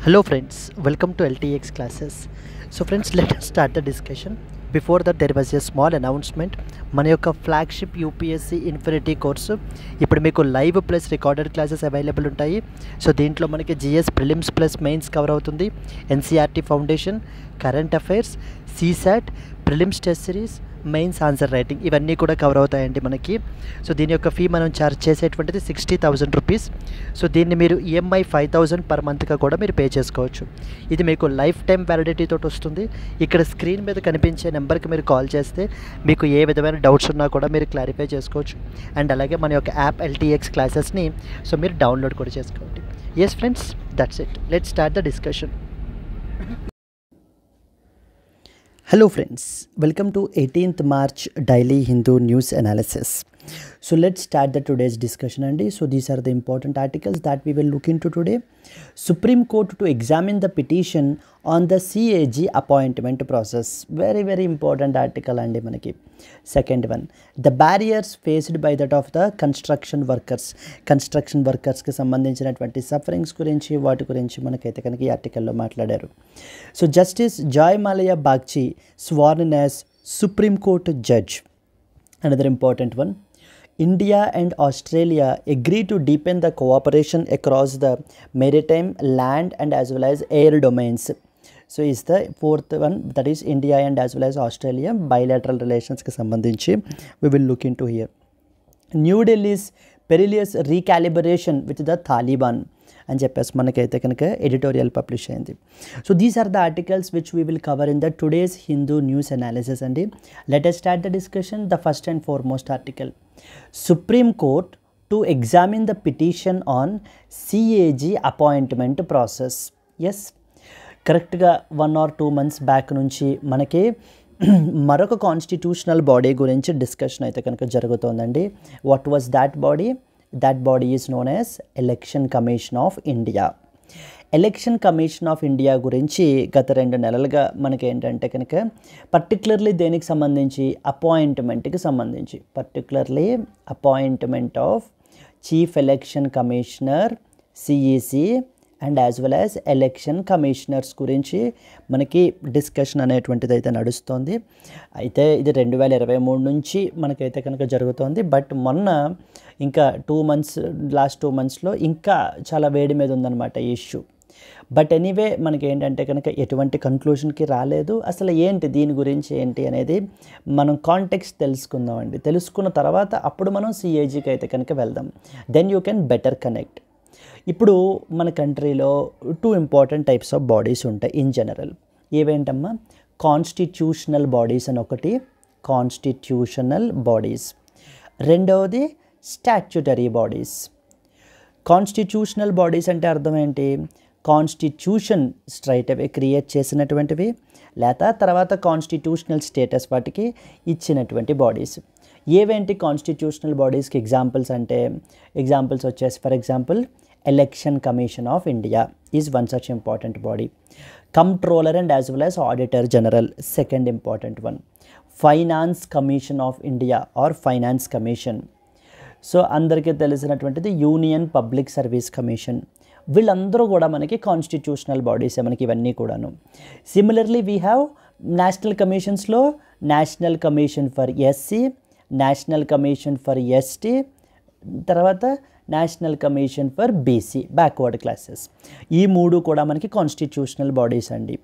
Hello friends, welcome to LTX classes. So friends, let us start the discussion. Before that there was a small announcement. మన యొక్క flagship UPSC infinity course ఇప్పుడు మీకు live plus recorded classes available ఉంటాయి. So దీంట్లో మనకి GS prelims plus mains cover అవుతుంది, NCERT foundation, current affairs, CSAT, prelims test series, mains answer writing ఇవన్నీ కూడా కవర్ అవుతాయండి మనకి. సో దీని యొక్క ఫీ మనం ఛార్జ్ చేసేటువంటిది 60,000 రూపీస్. సో దీన్ని మీరు ఈఎంఐ 5,000 పర్ మంత్గా కూడా మీరు పే చేసుకోవచ్చు. ఇది మీకు లైఫ్ టైం వ్యాలిడిటీ తోటి వస్తుంది. ఇక్కడ స్క్రీన్ మీద కనిపించే నెంబర్కి మీరు కాల్ చేస్తే మీకు ఏ విధమైన డౌట్స్ ఉన్నా కూడా మీరు క్లారిఫై చేసుకోవచ్చు. అండ్ అలాగే మన యొక్క యాప్ ఎల్టీఎక్స్ క్లాసెస్ని సో మీరు డౌన్లోడ్ కూడా చేసుకోండి. Yes friends, that's it. Let's start the discussion. Hello friends, welcome to 18th March Daily Hindu News Analysis. So let's start the today's discussion, Andy. So these are the important articles that we will look into today. Supreme Court to examine the petition on the CAG appointment process. Very important article, Andy manaki. Second one, the barriers faced by that of the construction workers. Construction workers ki sambandhinchiనటువంటి sufferings గురించి వాటి గురించి మనకైతే కనుక ఈ ఆర్టికల్లో మాట్లాడారు. So Justice Joy Mallya Bagchi sworn in as Supreme Court judge. Another important one, India and Australia agree to deepen the cooperation across the maritime, land and as well as air domains. So is the fourth one, that is India and as well as Australia bilateral relations ki sambandhinchi we will look into here. New Delhi's perilous recalibration with the Taliban అని చెప్పేసి మనకైతే కనుక editorial publish అయింది. So these are the articles which we will cover in the today's Hindu news analysis అండి. Let us start the discussion. The first and foremost article, supreme court to examine the petition on CAG appointment process. Yes, కరెక్ట్గా 1 or 2 months back నుంచి మనకి మరొక constitutional body గురించి discussion అయితే కనుక జరుగుతోందండి. What was that body? That body is known as Election Commission of India. Election commission of India గురించి గత 2 నెలలుగా మనకి ఏంటంటే కనుక పర్టికులర్లీ దేనికి సంబంధించి, అపాయింట్మెంట్కి సంబంధించి, particularly appointment of chief election commissioner CEC and as well as election commissioners గురించి మనకి డిస్కషన్ అనేటువంటిది అయితే నడుస్తుంది. అయితే ఇది 2023 నుంచి మనకైతే కనుక జరుగుతోంది. బట్ మొన్న ఇంకా 2 months, లాస్ట్ 2 monthsలో ఇంకా చాలా వేడి మీద ఉందన్నమాట ఈ ఇష్యూ. బట్ ఎనీవే మనకి ఏంటంటే కనుక ఎటువంటి కన్క్లూషన్కి రాలేదు. అసలు ఏంటి దీని గురించి ఏంటి అనేది మనం కాంటెక్స్ట్ తెలుసుకుందామండి. తెలుసుకున్న తర్వాత అప్పుడు మనం సిఏజీకి అయితే కనుక వెళ్దాం. Then you can better connect. ఇప్పుడు మన కంట్రీలో 2 important టైప్స్ ఆఫ్ బాడీస్ ఉంటాయి ఇన్ జనరల్. ఏవేంటమ్మా? కాన్స్టిట్యూషనల్ బాడీస్ అని ఒకటి, కాన్స్టిట్యూషనల్ బాడీస్. రెండవది స్టాట్యుటరీ బాడీస్. కాన్స్టిట్యూషనల్ బాడీస్ అంటే అర్థం ఏంటి? కాన్స్టిట్యూషన్ స్ట్రైట్ అవే క్రియేట్ చేసినటువంటివి, లేదా తర్వాత కాన్స్టిట్యూషనల్ స్టేటస్ వాటికి ఇచ్చినటువంటి బాడీస్. ఏవేంటి కాన్స్టిట్యూషనల్ బాడీస్కి ఎగ్జాంపుల్స్ అంటే, ఎగ్జాంపుల్స్ వచ్చేసి for example election commission of India is one such important body. Controller and as well as auditor general, second important one. Finance commission of India or finance commission. So అందరికీ తెలిసినటువంటిది union public service commission. వీళ్ళందరూ కూడా మనకి constitutional బాడీసే మనకి ఇవన్నీ కూడాను. Similarly we have national కమిషన్స్లో national commission for SC, national commission for ST, తర్వాత national commission for BC backward classes. ఈ 3 కూడా మనకి కాన్స్టిట్యూషనల్ బాడీస్ అండి.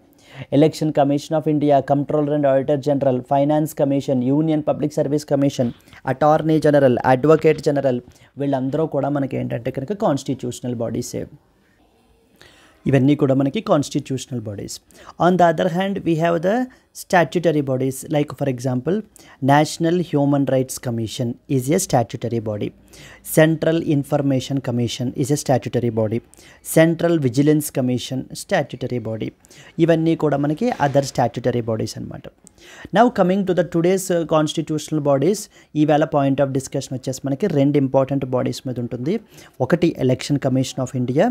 Election commission of India, controller and auditor general, finance commission, union public service commission, attorney general, advocate general, వీళ్ళందరూ కూడా మనకి ఏంటంటే కనుక కాన్స్టిట్యూషనల్ బాడీసే. ఇవన్నీ కూడా మనకి constitutional bodies. On the other hand we have the statutory bodies. Like for example national human rights commission is a statutory body. Central information commission is a statutory body. Central vigilance commission statutory body. ఇవన్నీ కూడా మనకి other statutory bodies అనమాట. Now coming to the today's constitutional bodies, ఈవేళ point of discussion వచ్చేసి మనకి 2 important bodies మీద ఉంటుంది. ఒకటి ఎలక్షన్ కమిషన్ ఆఫ్ ఇండియా,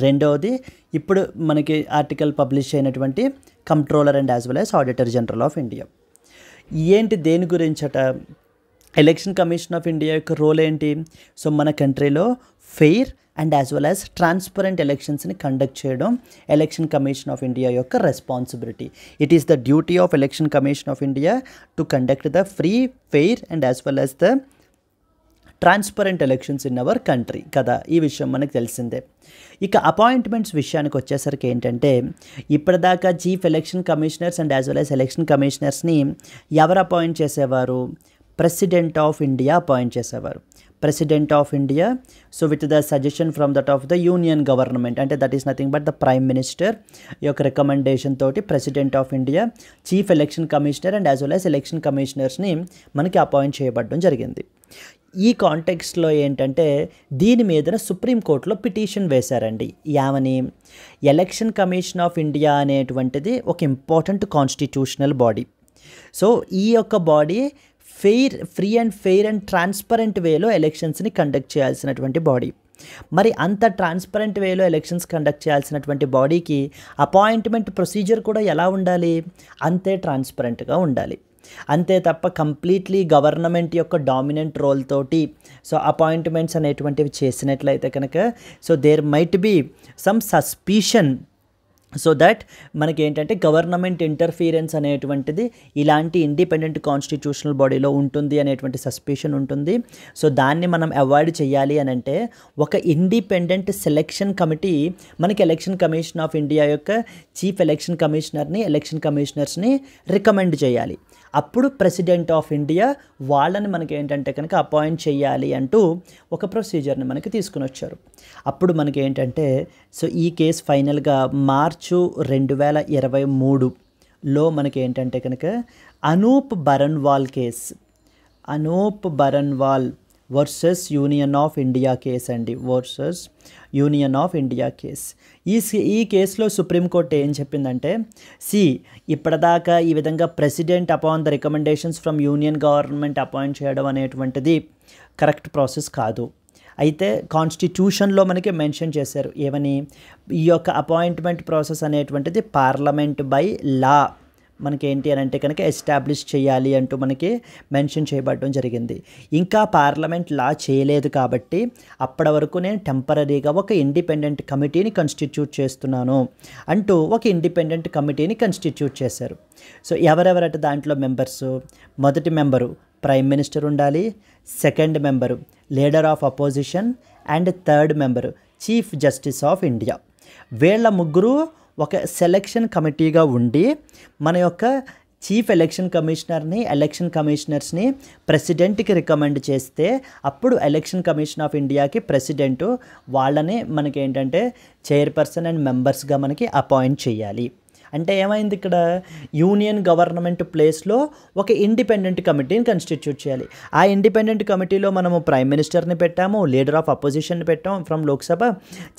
రెండవది ఇప్పుడు మనకి ఆర్టికల్ పబ్లిష్ అయినటువంటి controller and as well as auditor general of India. ఏంటి దేని గురించట? ఎలక్షన్ కమిషన్ ఆఫ్ ఇండియా యొక్క రోల్ ఏంటి? సో మన కంట్రీలో fair, and as well as transparent ఎలక్షన్స్ని కండక్ట్ చేయడం ఎలక్షన్ కమిషన్ ఆఫ్ ఇండియా యొక్క responsibility. It is the duty of election commission of India to conduct the free, fair and as well as the transparent elections in our country కదా. ఈ విషయం మనకు తెలిసిందే. ఇక appointments విషయానికి వచ్చేసరికి ఏంటంటే, ఇప్పటిదాకా chief election commissioners and as well as election కమిషనర్స్ని ఎవరు అపాయింట్ చేసేవారు? ప్రెసిడెంట్ ఆఫ్ ఇండియా అపాయింట్ చేసేవారు. President of India, so with the suggestion from that of the union government, అంటే that is nothing but the prime minister యొక్క recommendation తోటి president of India chief election commissioner and as well as election కమిషనర్స్ని మనకి appoint చేయబడడం జరిగింది. ఈ కాంటెక్స్ట్లో ఏంటంటే, దీని మీద సుప్రీంకోర్టులో పిటిషన్ వేశారండి. ఏమని? ఎలక్షన్ కమిషన్ ఆఫ్ ఇండియా అనేటువంటిది ఒక ఇంపార్టెంట్ కాన్స్టిట్యూషనల్ బాడీ. సో ఈ యొక్క body free and fair and transparent వేలో ఎలక్షన్స్ని కండక్ట్ చేయాల్సినటువంటి బాడీ. మరి అంత ట్రాన్స్పరెంట్ వేలో ఎలక్షన్స్ కండక్ట్ చేయాల్సినటువంటి బాడీకి అపాయింట్మెంట్ ప్రొసీజర్ కూడా ఎలా ఉండాలి? అంతే ట్రాన్స్పరెంట్గా ఉండాలి. అంతే తప్ప కంప్లీట్లీ గవర్నమెంట్ యొక్క డామినెంట్ రోల్ తోటి సో అపాయింట్మెంట్స్ అనేటువంటివి చేసినట్లయితే కనుక so there might be some suspicion, so that మనకి ఏంటంటే గవర్నమెంట్ ఇంటర్ఫీరెన్స్ అనేటువంటిది ఇలాంటి ఇండిపెండెంట్ కాన్స్టిట్యూషనల్ బాడీలో ఉంటుంది అనేటువంటి సస్పిషన్ ఉంటుంది. సో దాన్ని మనం అవాయిడ్ చేయాలి అని అంటే ఒక ఇండిపెండెంట్ సెలెక్షన్ కమిటీ మనకి ఎలక్షన్ కమిషన్ ఆఫ్ ఇండియా యొక్క చీఫ్ ఎలక్షన్ కమిషనర్ని, ఎలక్షన్ కమిషనర్స్ని రికమెండ్ చేయాలి. అప్పుడు ప్రెసిడెంట్ ఆఫ్ ఇండియా వాళ్ళని మనకి ఏంటంటే కనుక అపాయింట్ చేయాలి అంటూ ఒక ప్రొసీజర్ని మనకి తీసుకుని వచ్చారు. అప్పుడు మనకి ఏంటంటే సో ఈ కేసు ఫైనల్గా మార్చు 2023లో మనకి ఏంటంటే కనుక Anoop Baranwal case, Anoop Baranwal versus union of India case అండి, versus union of India case. ఈ కేసులో సుప్రీంకోర్టు ఏం చెప్పిందంటే, ఇప్పటిదాకా ఈ విధంగా president upon the recommendations from union government appoint చేయడం అనేటువంటిది కరెక్ట్ ప్రాసెస్ కాదు. అయితే కాన్స్టిట్యూషన్లో మనకి మెన్షన్ చేశారు ఏమని, ఈ యొక్క అపాయింట్మెంట్ ప్రాసెస్ అనేటువంటిది పార్లమెంట్ బై లా మనకి ఏంటి అని అంటే కనుక ఎస్టాబ్లిష్ చేయాలి అంటూ మనకి మెన్షన్ చేయబడడం జరిగింది. ఇంకా పార్లమెంట్ లా చేయలేదు కాబట్టి అప్పటి వరకు నేను టెంపరీగా ఒక ఇండిపెండెంట్ కమిటీని కన్స్టిట్యూట్ చేస్తున్నాను అంటూ ఒక ఇండిపెండెంట్ కమిటీని కన్స్టిట్యూట్ చేశారు. సో ఎవరెవరట దాంట్లో మెంబర్స్? మొదటి మెంబరు ప్రైమ్ మినిస్టర్ ఉండాలి, second member leader of opposition and third member chief justice of India. వీళ్ళ ముగ్గురు ఒక సెలక్షన్ కమిటీగా ఉండి మన యొక్క చీఫ్ ఎలక్షన్ కమిషనర్ని, ఎలక్షన్ కమిషనర్స్ని ప్రెసిడెంట్కి రికమెండ్ చేస్తే అప్పుడు ఎలక్షన్ కమిషన్ ఆఫ్ ఇండియాకి ప్రెసిడెంటు వాళ్ళని మనకి ఏంటంటే చైర్పర్సన్ అండ్ మెంబర్స్గా మనకి అపాయింట్ చేయాలి. అంటే ఏమైంది ఇక్కడ, యూనియన్ గవర్నమెంట్ ప్లేస్లో ఒక ఇండిపెండెంట్ కమిటీని కన్స్టిట్యూట్ చేయాలి. ఆ ఇండిపెండెంట్ కమిటీలో మనము ప్రైమ్ మినిస్టర్ని పెట్టాము, లీడర్ ఆఫ్ అపోజిషన్ని పెట్టాం from Lok Sabha,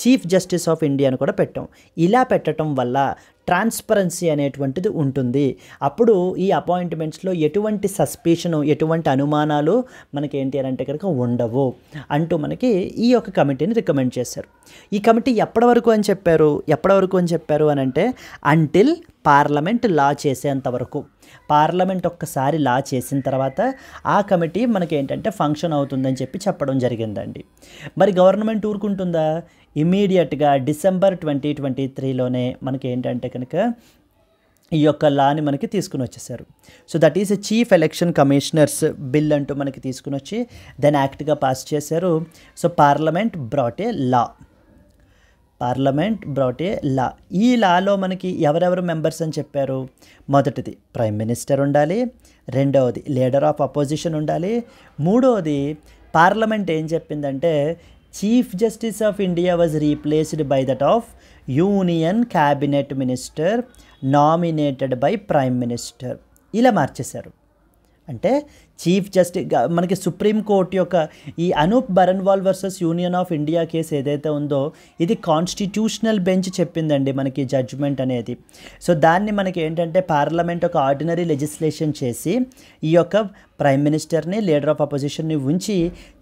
chief justice of ఇండియాని కూడా పెట్టాం. ఇలా పెట్టడం వల్ల ట్రాన్స్పరెన్సీ అనేటువంటిది ఉంటుంది. అప్పుడు ఈ అపాయింట్మెంట్స్లో ఎటువంటి సస్పిషను, ఎటువంటి అనుమానాలు మనకి ఏంటి అని అంటే కనుక ఉండవు అంటూ మనకి ఈ యొక్క కమిటీని రికమెండ్ చేశారు. ఈ కమిటీ ఎప్పటి వరకు అని చెప్పారు అని అంటే అంటిల్ పార్లమెంట్ లా చేసేంత వరకు. పార్లమెంట్ ఒక్కసారి లా చేసిన తర్వాత ఆ కమిటీ మనకి ఏంటంటే ఫంక్షన్ అవుతుందని చెప్పడం జరిగిందండి. మరి గవర్నమెంట్ ఊరుకుంటుందా? ఇమీడియట్గా డిసెంబర్ 2023లోనే మనకి ఏంటంటే కనుక ఈ యొక్క లాని మనకి తీసుకుని వచ్చేసారు. So that is a chief election commissioners bill అంటూ మనకి తీసుకుని వచ్చి దాన్ని యాక్ట్గా పాస్ చేశారు. సో పార్లమెంట్ బ్రాట్ ఏ లా. ఈ లాలో మనకి ఎవరెవరు మెంబర్స్ అని చెప్పారు? మొదటిది ప్రైమ్ మినిస్టర్ ఉండాలి, రెండవది లీడర్ ఆఫ్ అపోజిషన్ ఉండాలి, మూడవది పార్లమెంట్ ఏం చెప్పిందంటే chief justice of India was replaced by that of union cabinet minister nominated by prime minister. ఇలా మార్చేశారు. అంటే చీఫ్ జస్టిస్ మనకి సుప్రీంకోర్టు యొక్క ఈ Anoop Baranwal versus union of India case ఏదైతే ఉందో ఇది కాన్స్టిట్యూషనల్ బెంచ్ చెప్పిందండి మనకి జడ్జ్మెంట్ అనేది. సో దాన్ని మనకి ఏంటంటే పార్లమెంట్ ఒక ఆర్డినరీ లెజిస్లేషన్ చేసి ఈ యొక్క ప్రైమ్ మినిస్టర్ని, లీడర్ ఆఫ్ అపోజిషన్ని ఉంచి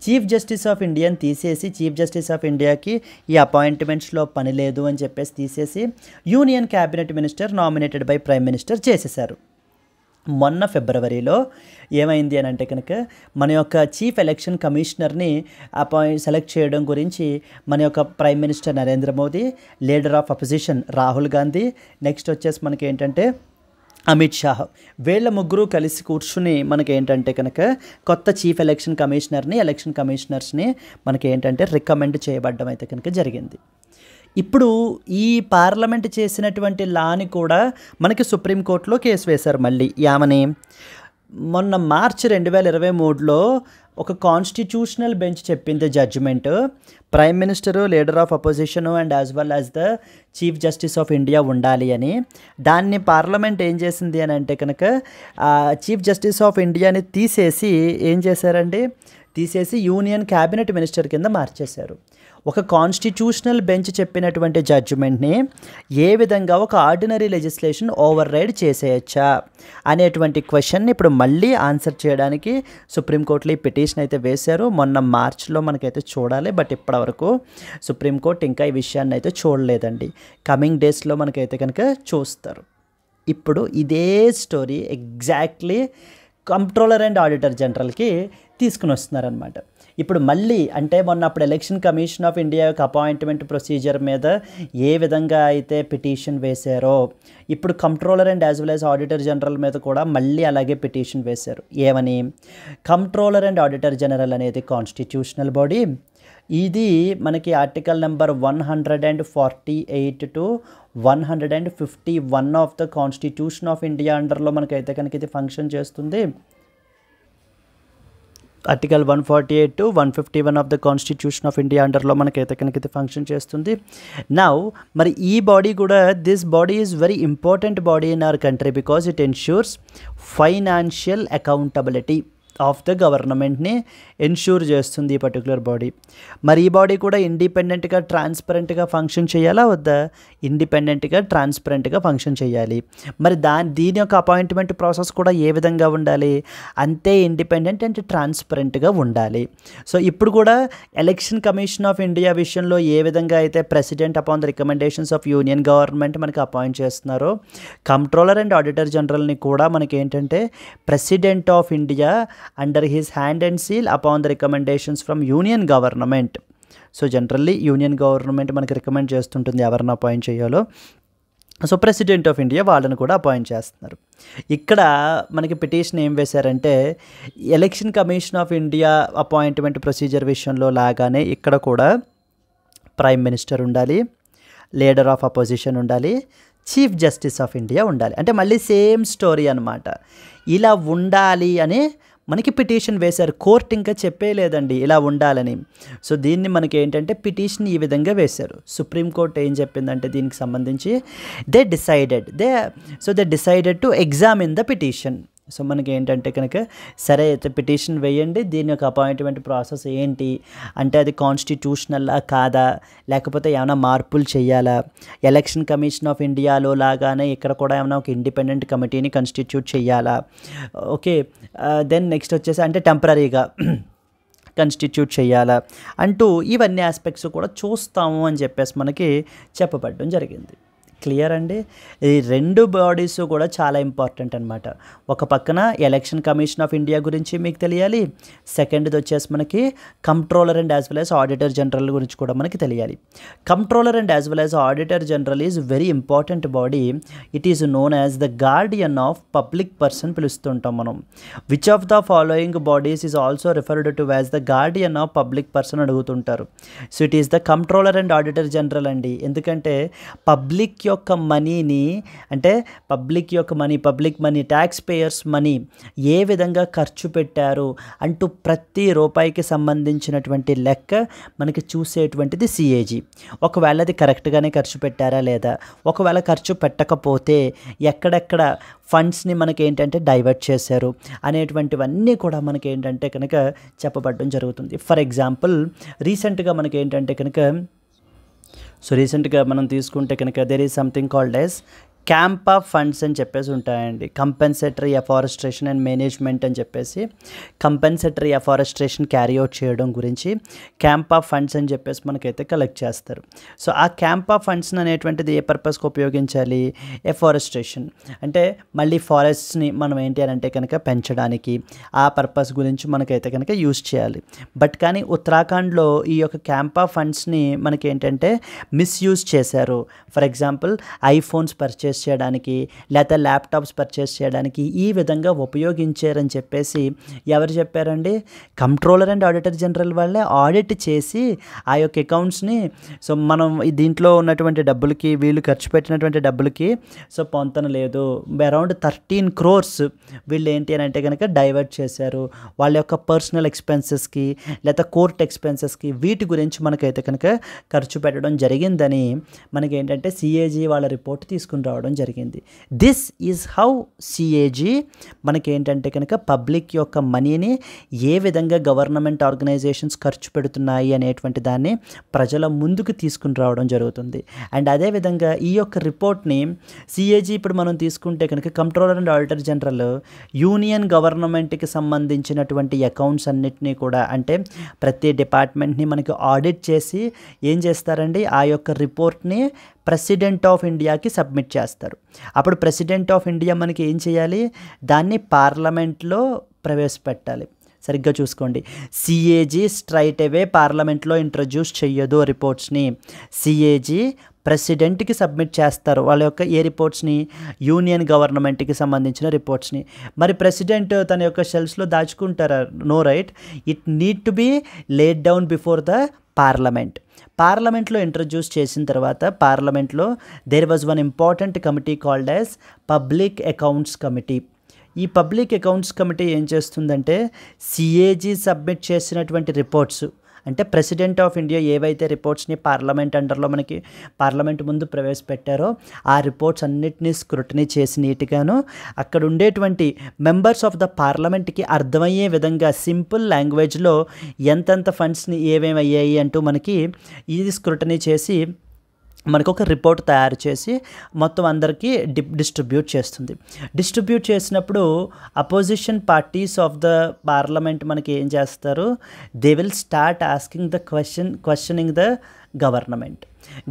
చీఫ్ జస్టిస్ ఆఫ్ ఇండియాని తీసేసి, చీఫ్ జస్టిస్ ఆఫ్ ఇండియాకి ఈ అపాయింట్మెంట్స్లో పని లేదు అని చెప్పేసి తీసేసి union cabinet minister nominated by prime minister చేసేశారు. మొన్న ఫిబ్రవరిలో ఏమైంది అని అంటే కనుక మన యొక్క చీఫ్ ఎలక్షన్ కమిషనర్ని సెలెక్ట్ చేయడం గురించి మన యొక్క prime minister Narendra Modi, leader of opposition Rahul Gandhi, next వచ్చేసి మనకి ఏంటంటే అమిత్ షా, వీళ్ళ ముగ్గురు కలిసి కూర్చుని మనకి ఏంటంటే కనుక కొత్త చీఫ్ ఎలక్షన్ కమిషనర్స్ని మనకి ఏంటంటే రికమెండ్ చేయబడడం అయితే కనుక జరిగింది. ఇప్పుడు ఈ పార్లమెంట్ చేసినటువంటి లాని కూడా మనకి సుప్రీంకోర్టులో కేసు వేశారు మళ్ళీ. యామని మొన్న మార్చి 2023లో ఒక కాన్స్టిట్యూషనల్ బెంచ్ చెప్పింది judgment, prime minister, leader of opposition and as well as the chief justice of India ఉండాలి అని. దాన్ని పార్లమెంట్ ఏం చేసింది అని అంటే కనుక చీఫ్ జస్టిస్ ఆఫ్ ఇండియాని తీసేసి ఏం చేశారండి, తీసేసి యూనియన్ క్యాబినెట్ మినిస్టర్ కింద మార్చేశారు. ఒక కాన్స్టిట్యూషనల్ బెంచ్ చెప్పినటువంటి జడ్జిమెంట్ని ఏ విధంగా ఒక ఆర్డినరీ లెజిస్లేషన్ ఓవర్ రైడ్ చేసేయచ్చా అనేటువంటి క్వశ్చన్ని ఇప్పుడు మళ్ళీ ఆన్సర్ చేయడానికి సుప్రీంకోర్టులో ఈ పిటిషన్ అయితే వేశారు. మొన్న మార్చ్లో మనకైతే చూడాలి, బట్ ఇప్పటివరకు సుప్రీంకోర్టు ఇంకా ఈ విషయాన్ని అయితే చూడలేదండి. కమింగ్ డేస్లో మనకైతే కనుక చూస్తారు. ఇప్పుడు ఇదే story exactly controller and auditor జనరల్కి తీసుకుని వస్తున్నారనమాట. ఇప్పుడు మళ్ళీ అంటే మొన్న అప్పుడు ఎలక్షన్ కమిషన్ ఆఫ్ ఇండియా యొక్క అపాయింట్మెంట్ ప్రొసీజర్ మీద ఏ విధంగా అయితే పిటిషన్ వేశారో ఇప్పుడు controller and as well as auditor general మీద కూడా మళ్ళీ అలాగే పిటిషన్ వేశారు. ఏమని, కంట్రోలర్ అండ్ ఆడిటర్ జనరల్ అనేది కాన్స్టిట్యూషనల్ బాడీ, ఇది మనకి article number 148 to 151 of the constitution of India అండర్లో మనకైతే కనుక ఇది ఫంక్షన్ చేస్తుంది. Article 148 to 151 of the constitution of India అండర్లో మనకైతే కనుక ఇది ఫంక్షన్ చేస్తుంది. నౌ మరి ఈ బాడీ కూడా, this body is very important body in our country because it ensures financial accountability of the గవర్నమెంట్ని ఎన్ష్యూర్ చేస్తుంది ఈ పర్టికులర్ బాడీ. మరి ఈ బాడీ కూడా ఇండిపెండెంట్గా ట్రాన్స్పరెంట్గా ఫంక్షన్ చేయాలా వద్దా? ఇండిపెండెంట్గా ట్రాన్స్పరెంట్గా ఫంక్షన్ చేయాలి. మరి దీని యొక్క అపాయింట్మెంట్ ప్రాసెస్ కూడా ఏ విధంగా ఉండాలి? అంతే ఇండిపెండెంట్ అండ్ ట్రాన్స్పరెంట్గా ఉండాలి. సో ఇప్పుడు కూడా ఎలక్షన్ కమిషన్ ఆఫ్ ఇండియా విషయంలో ఏ విధంగా అయితే president upon the recommendations of union government మనకి అపాయింట్ చేస్తున్నారో, కంట్రోలర్ అండ్ ఆడిటర్ జనరల్ని కూడా మనకి ఏంటంటే president of India under his hand and seal upon the recommendations from union government. So generally union government మనకి recommend చేస్తుంటుంది ఎవరిని అపాయింట్ చేయాలో. So president of India వాళ్ళని కూడా అపాయింట్ చేస్తున్నారు. ఇక్కడ మనకి పిటిషన్ ఏం వేశారంటే election commission of India appointment procedure విషయంలో లాగానే ఇక్కడ కూడా ప్రైమ్ మినిస్టర్ ఉండాలి, లీడర్ ఆఫ్ అపోజిషన్ ఉండాలి, చీఫ్ జస్టిస్ ఆఫ్ ఇండియా ఉండాలి. అంటే మళ్ళీ సేమ్ స్టోరీ అనమాట. ఇలా ఉండాలి అని మనకి పిటిషన్ వేశారు. కోర్టు ఇంకా చెప్పేలేదండి ఇలా ఉండాలని. సో దీన్ని మనకి ఏంటంటే పిటిషన్ ఈ విధంగా వేశారు. సుప్రీంకోర్టు ఏం చెప్పిందంటే దీనికి సంబంధించి they decided to examine the petition. So మనకి ఏంటంటే కనుక సరే అయితే పిటిషన్ వేయండి, దీని యొక్క అపాయింట్మెంట్ ప్రాసెస్ ఏంటి అంటే అది కాన్స్టిట్యూషనల్లా కాదా, లేకపోతే ఏమైనా మార్పులు చేయాలా, ఎలక్షన్ కమిషన్ ఆఫ్ ఇండియాలో లాగానే ఇక్కడ కూడా ఏమైనా ఒక ఇండిపెండెంట్ కమిటీని కాన్స్టిట్యూట్ చేయాలా, ఓకే దెన్ నెక్స్ట్ వచ్చేసి అంటే టెంపరీగా కాన్స్టిట్యూట్ చేయాలా అంటూ ఇవన్నీ ఆస్పెక్ట్స్ కూడా చూస్తాము అని చెప్పేసి మనకి చెప్పబడడం జరిగింది. క్లియర్ అండి. ఈ రెండు బాడీస్ కూడా చాలా ఇంపార్టెంట్ అనమాట. ఒక పక్కన ఎలక్షన్ కమిషన్ ఆఫ్ ఇండియా గురించి మీకు తెలియాలి, సెకండ్ది వచ్చేసి మనకి controller and as well as auditor general గురించి కూడా మనకి తెలియాలి. Controller and as well as auditor general is very important body. It is known as the guardian of public person పిలుస్తుంటాం మనం. Which of the following bodies is also referred to as the guardian of public person అడుగుతుంటారు. So it is the controller and auditor general అండి. ఎందుకంటే public యొక్క మనీని అంటే public money tax payers money ఏ విధంగా ఖర్చు పెట్టారు అంటూ ప్రతి రూపాయికి సంబంధించినటువంటి లెక్క మనకి చూసేటువంటిది సిఏజీ. ఒకవేళ అది కరెక్ట్గానే ఖర్చు పెట్టారా లేదా, ఒకవేళ ఖర్చు పెట్టకపోతే ఎక్కడెక్కడ ఫండ్స్ని మనకి ఏంటంటే డైవర్ట్ చేశారు అనేటువంటివన్నీ కూడా మనకి ఏంటంటే కనుక చెప్పబడడం జరుగుతుంది. ఫర్ ఎగ్జాంపుల్ రీసెంట్గా మనకి ఏంటంటే కనుక రీసెంట్గా మనం తీసుకుంటే కనుక there is something called as camp of funds అని చెప్పేసి ఉంటాయండి. కంపెన్సేటరీ అఫారెస్ట్రేషన్ అండ్ మేనేజ్మెంట్ అని చెప్పేసి కంపెన్సేటరీ అఫారెస్ట్రేషన్ క్యారీ అవుట్ చేయడం గురించి క్యాంప్ ఆఫ్ ఫండ్స్ అని చెప్పేసి మనకైతే కలెక్ట్ చేస్తారు. సో ఆ క్యాంప్ ఆఫ్ ఫండ్స్ అనేటువంటిది ఏ పర్పస్కి ఉపయోగించాలి? ఎఫారెస్ట్రేషన్ అంటే మళ్ళీ ఫారెస్ట్ని మనం ఏంటి అని అంటే కనుక పెంచడానికి ఆ పర్పస్ గురించి మనకైతే కనుక యూజ్ చేయాలి. బట్ కానీ ఉత్తరాఖండ్లో ఈ యొక్క క్యాంప్ ఆఫ్ ఫండ్స్ని మనకి ఏంటంటే మిస్యూజ్ చేశారు. ఫర్ ఎగ్జాంపుల్ ఐఫోన్స్ పర్చేస్ చేయడానికి లేదా ల్యాప్టాప్స్ పర్చేస్ చేయడానికి ఈ విధంగా ఉపయోగించారని చెప్పేసి ఎవరు చెప్పారండి? కంట్రోలర్ అండ్ ఆడిటర్ జనరల్ వాళ్ళే ఆడిట్ చేసి ఆ యొక్క అకౌంట్స్ని సో మనం దీంట్లో ఉన్నటువంటి డబ్బులకి వీళ్ళు ఖర్చు పెట్టినటువంటి డబ్బులకి సో పొంతన లేదు, అరౌండ్ 13 crores వీళ్ళు ఏంటి అని అంటే కనుక డైవర్ట్ చేశారు. వాళ్ళ యొక్క పర్సనల్ ఎక్స్పెన్సెస్కి లేదా కోర్ట్ ఎక్స్పెన్సెస్కి వీటి గురించి మనకైతే కనుక ఖర్చు పెట్టడం జరిగిందని మనకి ఏంటంటే సిఏజీ వాళ్ళ రిపోర్ట్ తీసుకుని రావడం జరిగింది. దిస్ ఈజ్ హౌ సిఏజీ మనకి ఏంటంటే కనుక పబ్లిక్ యొక్క మనీని ఏ విధంగా గవర్నమెంట్ ఆర్గనైజేషన్స్ ఖర్చు పెడుతున్నాయి అనేటువంటి దాన్ని ప్రజల ముందుకు తీసుకుని రావడం జరుగుతుంది. అండ్ అదేవిధంగా ఈ యొక్క రిపోర్ట్ని సిఏజీ ఇప్పుడు మనం తీసుకుంటే కనుక controller and auditor general union గవర్నమెంట్కి సంబంధించినటువంటి అకౌంట్స్ అన్నిటినీ కూడా అంటే ప్రతి డిపార్ట్మెంట్ని మనకి ఆడిట్ చేసి ఏం చేస్తారండి? ఆ యొక్క రిపోర్ట్ని ప్రెసిడెంట్ ఆఫ్ ఇండియాకి సబ్మిట్ చేస్తారు. అప్పుడు ప్రెసిడెంట్ ఆఫ్ ఇండియా మనకి ఏం చేయాలి? దాన్ని పార్లమెంట్లో ప్రవేశపెట్టాలి. సరిగ్గా చూసుకోండి, సిఏజీ స్ట్రైట్ అవే పార్లమెంట్లో ఇంట్రడ్యూస్ చెయ్యదు రిపోర్ట్స్ని. సిఏజీ ప్రెసిడెంట్కి సబ్మిట్ చేస్తారు వాళ్ళ యొక్క ఏ రిపోర్ట్స్ని? యూనియన్ గవర్నమెంట్కి సంబంధించిన రిపోర్ట్స్ని. మరి ప్రెసిడెంట్ తన యొక్క షెల్ఫ్స్లో దాచుకుంటారా? No, right. It need to be laid down before the parliament. పార్లమెంట్లో ఇంట్రడ్యూస్ చేసిన తర్వాత పార్లమెంట్లో there was one important committee called as public accounts committee. ఈ పబ్లిక్ అకౌంట్స్ కమిటీ ఏం చేస్తుందంటే సిఏజీ సబ్మిట్ చేసినటువంటి రిపోర్ట్స్ అంటే ప్రెసిడెంట్ ఆఫ్ ఇండియా ఏవైతే రిపోర్ట్స్ని పార్లమెంట్ అండర్లో మనకి పార్లమెంట్ ముందు ప్రవేశపెట్టారో ఆ రిపోర్ట్స్ అన్నిటినీ స్క్రూటనీ చేసి నీట్గాను అక్కడ ఉండేటువంటి మెంబర్స్ ఆఫ్ ద పార్లమెంట్కి అర్థమయ్యే విధంగా సింపుల్ లాంగ్వేజ్లో ఎంతెంత ఫండ్స్ని ఏమేమి అయ్యాయి అంటూ మనకి ఇది స్క్రూటనీ చేసి మనకు ఒక రిపోర్ట్ తయారు చేసి మొత్తం అందరికీ డిస్ట్రిబ్యూట్ చేస్తుంది. డిస్ట్రిబ్యూట్ చేసినప్పుడు opposition parties of the parliament మనకి ఏం చేస్తారు? They will start asking the questioning the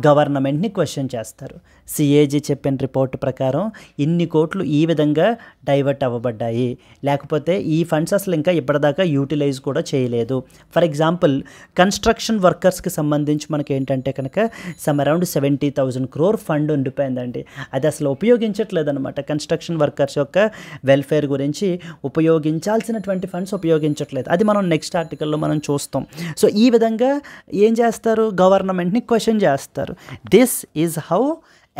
గవర్నమెంట్ని క్వశ్చన్ చేస్తారు. సిఏజీ చెప్పిన రిపోర్ట్ ప్రకారం ఇన్ని కోట్లు ఈ విధంగా డైవర్ట్ అవ్వబడ్డాయి, లేకపోతే ఈ ఫండ్స్ అసలు ఇంకా ఇప్పటిదాకా యూటిలైజ్ కూడా చేయలేదు. ఫర్ ఎగ్జాంపుల్ కన్స్ట్రక్షన్ వర్కర్స్కి సంబంధించి మనకి ఏంటంటే కనుక అరౌండ్ 70,000 crore ఫండ్ ఉండిపోయిందండి. అది అసలు ఉపయోగించట్లేదు అనమాట. కన్స్ట్రక్షన్ వర్కర్స్ యొక్క వెల్ఫేర్ గురించి ఉపయోగించాల్సినటువంటి ఫండ్స్ ఉపయోగించట్లేదు. అది మనం నెక్స్ట్ ఆర్టికల్లో మనం చూస్తాం. సో ఈ విధంగా ఏం చేస్తారు? గవర్నమెంట్ని క్వశ్చన్ చేస్తారు. దిస్ ఈజ్ హౌ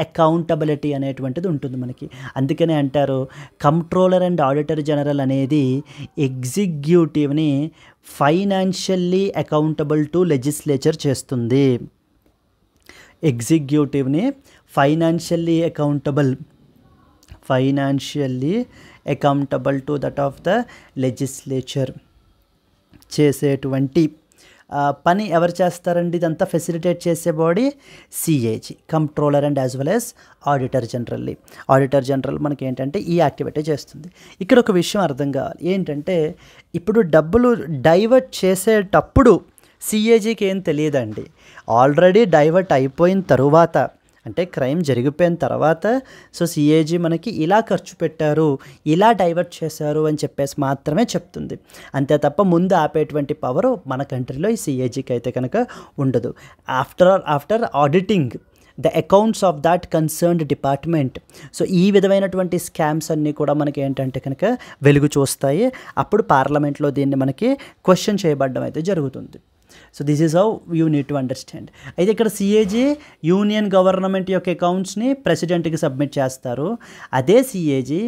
అకౌంటబిలిటీ అనేటువంటిది ఉంటుంది మనకి. అందుకనే అంటారు కంట్రోలర్ అండ్ ఆడిటర్ జనరల్ అనేది ఎగ్జిక్యూటివ్ని ఫైనాన్షియల్లీ అకౌంటబుల్ టు లెజిస్లేచర్ చేస్తుంది. ఎగ్జిక్యూటివ్ని financially accountable to that of the legislature చేసేటువంటి పని ఎవరు చేస్తారండి? ఇదంతా ఫెసిలిటేట్ చేసే body CAG, controller and as well as auditor general మనకి ఏంటంటే ఈ యాక్టివిటీ చేస్తుంది. ఇక్కడ ఒక విషయం అర్థం కావాలి ఏంటంటే ఇప్పుడు డబ్బులు డైవర్ట్ చేసేటప్పుడు సిఏజీకి ఏం తెలియదండి. ఆల్రెడీ డైవర్ట్ అయిపోయిన తరువాత అంటే క్రైమ్ జరిగిపోయిన తర్వాత సో సిఏజీ మనకి ఇలా ఖర్చు పెట్టారు, ఇలా డైవర్ట్ చేశారు అని చెప్పేసి మాత్రమే చెప్తుంది. అంతే తప్ప ముందు ఆపేటువంటి పవర్ మన కంట్రీలో ఈ సిఏజీకి అయితే కనుక ఉండదు. After auditing the accounts of that concerned department so ఈ విధమైనటువంటి స్కామ్స్ అన్నీ కూడా మనకి ఏంటంటే కనుక వెలుగు చూస్తాయి. అప్పుడు పార్లమెంట్లో దీన్ని మనకి క్వశ్చన్ చేయబడడం అయితే జరుగుతుంది. So this is how you need to understand. అయితే ఇక్కడ సిఏజీ యూనియన్ గవర్నమెంట్ యొక్క అకౌంట్స్ని ప్రెసిడెంట్కి సబ్మిట్ చేస్తారు. అదే సిఏజీ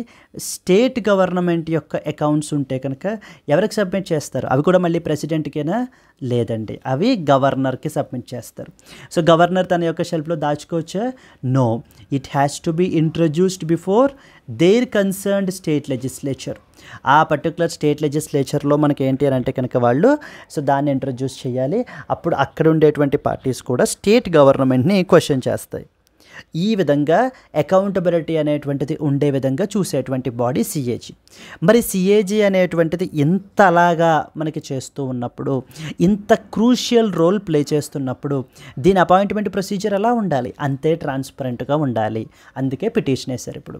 స్టేట్ గవర్నమెంట్ యొక్క అకౌంట్స్ ఉంటే కనుక ఎవరికి సబ్మిట్ చేస్తారు? అవి కూడా మళ్ళీ ప్రెసిడెంట్కేనా? లేదండి, అవి గవర్నర్కి సబ్మిట్ చేస్తారు. సో గవర్నర్ తన యొక్క షెల్ఫ్లో దాచుకోవచ్చా? No, it has to be introduced before their concerned state legislature. ఆ పర్టికులర్ స్టేట్ లెజిస్లేచర్లో మనకి ఏంటి అని అంటే కనుక వాళ్ళు సో దాన్ని ఇంట్రడ్యూస్ చేయాలి. అప్పుడు అక్కడ ఉండేటువంటి పార్టీస్ కూడా స్టేట్ గవర్నమెంట్ని క్వశ్చన్ చేస్తాయి. ఈ విధంగా అకౌంటబిలిటీ అనేటువంటిది ఉండే విధంగా చూసేటువంటి బాడీ సిఏజీ. మరి సిఏజీ అనేటువంటిది ఇంతలాగా మనకి చేస్తూ ఉన్నప్పుడు, ఇంత క్రూషియల్ రోల్ ప్లే చేస్తున్నప్పుడు దీని అపాయింట్మెంట్ ప్రొసీజర్ ఎలా ఉండాలి? అంతే ట్రాన్స్పరెంట్గా ఉండాలి. అందుకే పిటిషన్ వేశారు ఇప్పుడు.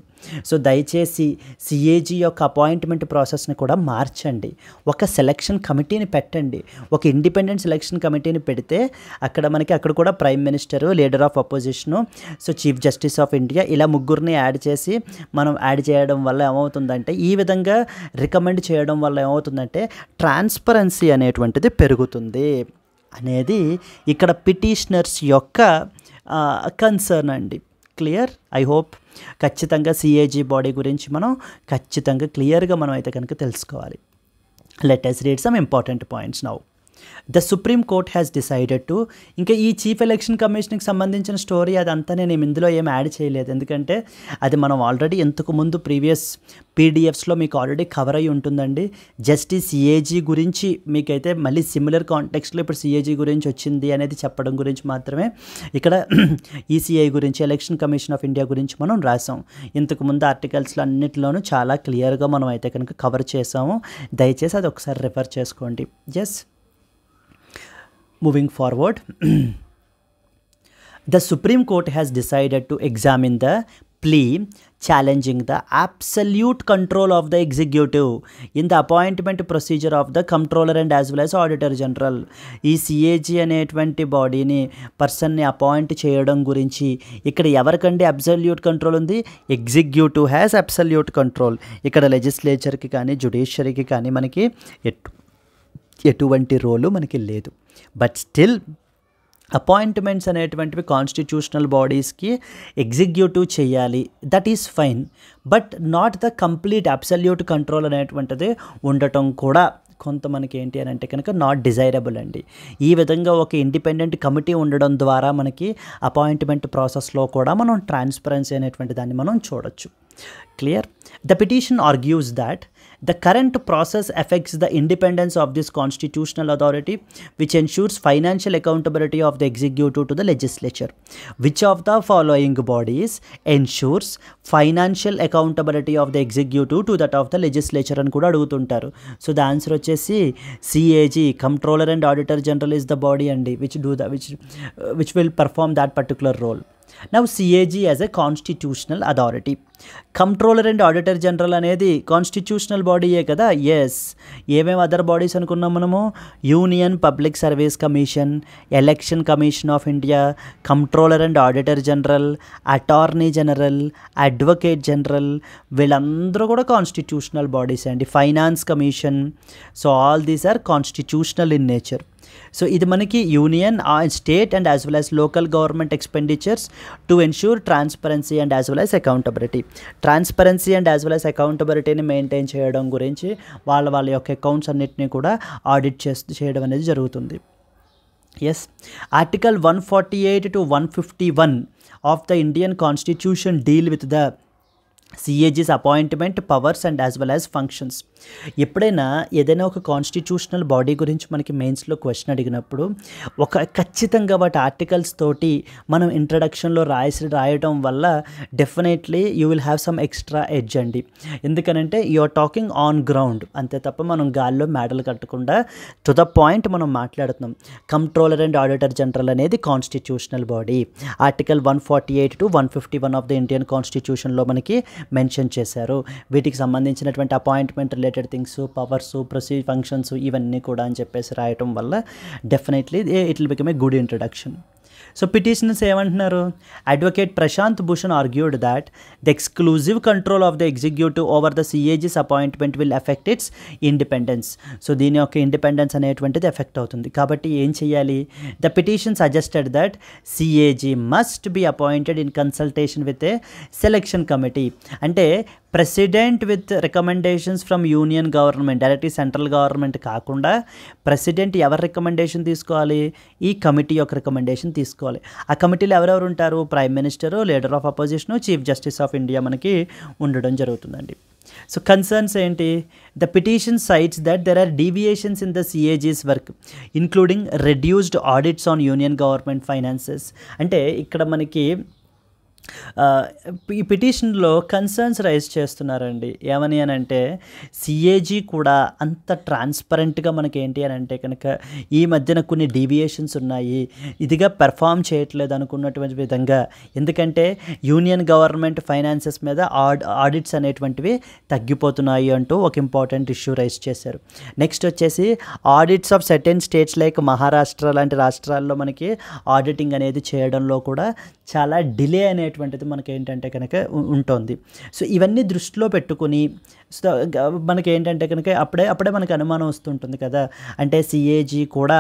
సో దయచేసి సిఏజీ యొక్క అపాయింట్మెంట్ ప్రాసెస్ని కూడా మార్చండి. ఒక సెలక్షన్ కమిటీని పెట్టండి. ఒక ఇండిపెండెంట్ సెలక్షన్ కమిటీని పెడితే అక్కడ కూడా prime minister, leader of opposition, so chief justice of India, ఇలా ముగ్గురిని యాడ్ చేసి మనం యాడ్ చేయడం వల్ల ఏమవుతుందంటే, ఈ విధంగా రికమెండ్ చేయడం వల్ల ఏమవుతుందంటే ట్రాన్స్పరెన్సీ అనేటువంటిది పెరుగుతుంది అనేది ఇక్కడ పిటిషనర్స్ యొక్క కన్సర్న్ అండి. క్లియర్? ఐ హోప్ ఖచ్చితంగా సిఏజీ బాడీ గురించి మనం ఖచ్చితంగా క్లియర్గా మనం అయితే కనుక తెలుసుకోవాలి. Let us read some important points now. The supreme court has decided to, ఇంకా ఈ చీఫ్ ఎలక్షన్ కమిషన్కి సంబంధించిన స్టోరీ అదంతా నేను ఇందులో ఏం యాడ్ చేయలేదు, ఎందుకంటే అది మనం ఆల్రెడీ ఇంతకు ముందు ప్రీవియస్ పీడిఎఫ్స్లో మీకు ఆల్రెడీ కవర్ అయ్యి ఉంటుందండి. జస్ట్ ఈ సిఏజీ గురించి మీకైతే మళ్ళీ సిమిలర్ కాంటెక్స్ట్లో ఇప్పుడు సిఏజీ గురించి వచ్చింది అనేది చెప్పడం గురించి మాత్రమే ఇక్కడ ఈసీఐ గురించి, ఎలక్షన్ కమిషన్ ఆఫ్ ఇండియా గురించి మనం రాసాం. ఇంతకుముందు ఆర్టికల్స్లో అన్నింటిలోనూ చాలా క్లియర్గా మనం అయితే కనుక కవర్ చేసాము. దయచేసి అది ఒకసారి రిఫర్ చేసుకోండి. Yes, moving forward, the Supreme Court has decided to examine the plea challenging the absolute control of the executive in the appointment procedure of the comptroller and as well as auditor general. ఈ CAG అనేటువంటి బాడీని, పర్సన్ని appoint చేయడం గురించి ఇక్కడ ఎవరికండి absolute control ఉంది? Executive has absolute control. ఇక్కడ లెజిస్లేచర్కి కానీ జ్యుడిషియరీకి కానీ మనకి ఎటువంటి రోలు మనకి లేదు. బట్ స్టిల్ అపాయింట్మెంట్స్ అనేటువంటివి కాన్స్టిట్యూషనల్ బాడీస్కి ఎగ్జిక్యూటివ్ చేయాలి, that is fine. But not the complete absolute control అనేటువంటిది ఉండటం కూడా కొంత మనకి ఏంటి అని అంటే కనుక నాట్ డిజైరబుల్ అండి. ఈ విధంగా ఒక ఇండిపెండెంట్ కమిటీ ఉండడం ద్వారా మనకి అపాయింట్మెంట్ ప్రాసెస్లో కూడా మనం ట్రాన్స్పరెన్సీ అనేటువంటి దాన్ని మనం చూడొచ్చు. Clear? The petition argues that the current process affects the independence of this constitutional authority, which ensures financial accountability of the executive to the legislature. Which of the following bodies ensures financial accountability of the executive to that of the legislature అని కూడా అడుగుతుంటారు. So the answer వచ్చేసి CAG, controller and auditor general is the body అండి which will perform that particular role. Now CAG as a constitutional authority. Controller and auditor general అనేది constitutional బాడీయే కదా. Yes, ఏమేమి other bodies అనుకున్నాం మనము? Union public service commission, election commission of India, controller and auditor general, attorney general, advocate general, వీళ్ళందరూ కూడా constitutional bodies అండి. Finance commission. So all these are constitutional in nature. So ఇది మనకి union, state and as well as local government expenditures to ensure transparency and as well as accountability. Transparency and as well as అకౌంటబిలిటీని maintain చేయడం గురించి వాళ్ళ యొక్క accounts అన్నిటినీ కూడా audit చేయడం అనేది జరుగుతుంది. Yes, article 148 to 151 of the Indian constitution deal with the CAG's appointment powers and as well as functions. ఎప్పుడైనా ఏదైనా ఒక కాన్స్టిట్యూషనల్ బాడీ గురించి మనకి మెయిన్స్లో క్వశ్చన్ అడిగినప్పుడు ఖచ్చితంగా వాటి ఆర్టికల్స్ తోటి మనం ఇంట్రడక్షన్లో రాయటం వల్ల definitely you will have some extra edge అండి. ఎందుకనంటే you are talking on ground, అంతే తప్ప మనం గాల్లో మేడలు కట్టకుండా టు ద పాయింట్ మనం మాట్లాడుతున్నాం. కంట్రోలర్ అండ్ ఆడిటర్ జనరల్ అనేది constitutional body. Article 148 to 151 of the Indian కాన్స్టిట్యూషన్లో మనకి మెన్షన్ చేశారు. వీటికి సంబంధించినటువంటి appointment related things, powers, procedure, functions ఇవన్నీ కూడా అని చెప్పేసి రాయటం వల్ల definitely it will become a good introduction. So petitioners ఏమంటున్నారు? Advocate Prashant Bhushan argued that the exclusive control of the executive over the CAG's appointment will affect its independence. So దీని యొక్క independence అనేటువంటిది ఎఫెక్ట్ అవుతుంది. కాబట్టి ఏం చేయాలి? The petition suggested that CAG must be appointed in consultation with a selection committee. అంటే president with recommendations from union government, directly central government కాకుండా president ఎవరి రికమెండేషన్ తీసుకోవాలి? ఈ కమిటీ యొక్క రికమెండేషన్ తీసుకోవాలి. ఆ కమిటీలో ఎవరెవరు ఉంటారు? Prime minister, leader of opposition, chief justice of India మనకి ఉండడం జరుగుతుందండి. సో కన్సర్న్స్ ఏంటి? The petition cites that there are deviations in the CAG's work including reduced audits on union government finances. అంటే ఇక్కడ మనకి ఆ, ఈ పిటిషన్లో కన్సర్న్స్ రైజ్ చేస్తున్నారండి. ఏమని అని అంటే సిఏజీ కూడా అంత ట్రాన్స్పరెంట్గా మనకి ఏంటి అని అంటే కనుక ఈ మధ్యన కొన్ని డీవియేషన్స్ ఉన్నాయి, ఇదిగా పెర్ఫామ్ చేయట్లేదు అనుకున్నటువంటి విధంగా. ఎందుకంటే యూనియన్ గవర్నమెంట్ ఫైనాన్సెస్ మీద ఆడిట్స్ అనేటువంటివి తగ్గిపోతున్నాయి అంటూ ఒక ఇంపార్టెంట్ ఇష్యూ రైజ్ చేశారు. నెక్స్ట్ వచ్చేసి audits of certain states like Maharashtra లాంటి రాష్ట్రాల్లో మనకి ఆడిటింగ్ అనేది చేయడంలో కూడా చాలా డిలే అనేటువంటిది మనకి ఏంటంటే కనుక ఉంటుంది. సో ఇవన్నీ దృష్టిలో పెట్టుకుని మనకి ఏంటంటే కనుక అప్పుడే మనకు అనుమానం వస్తుంటుంది కదా, అంటే సిఏజీ కూడా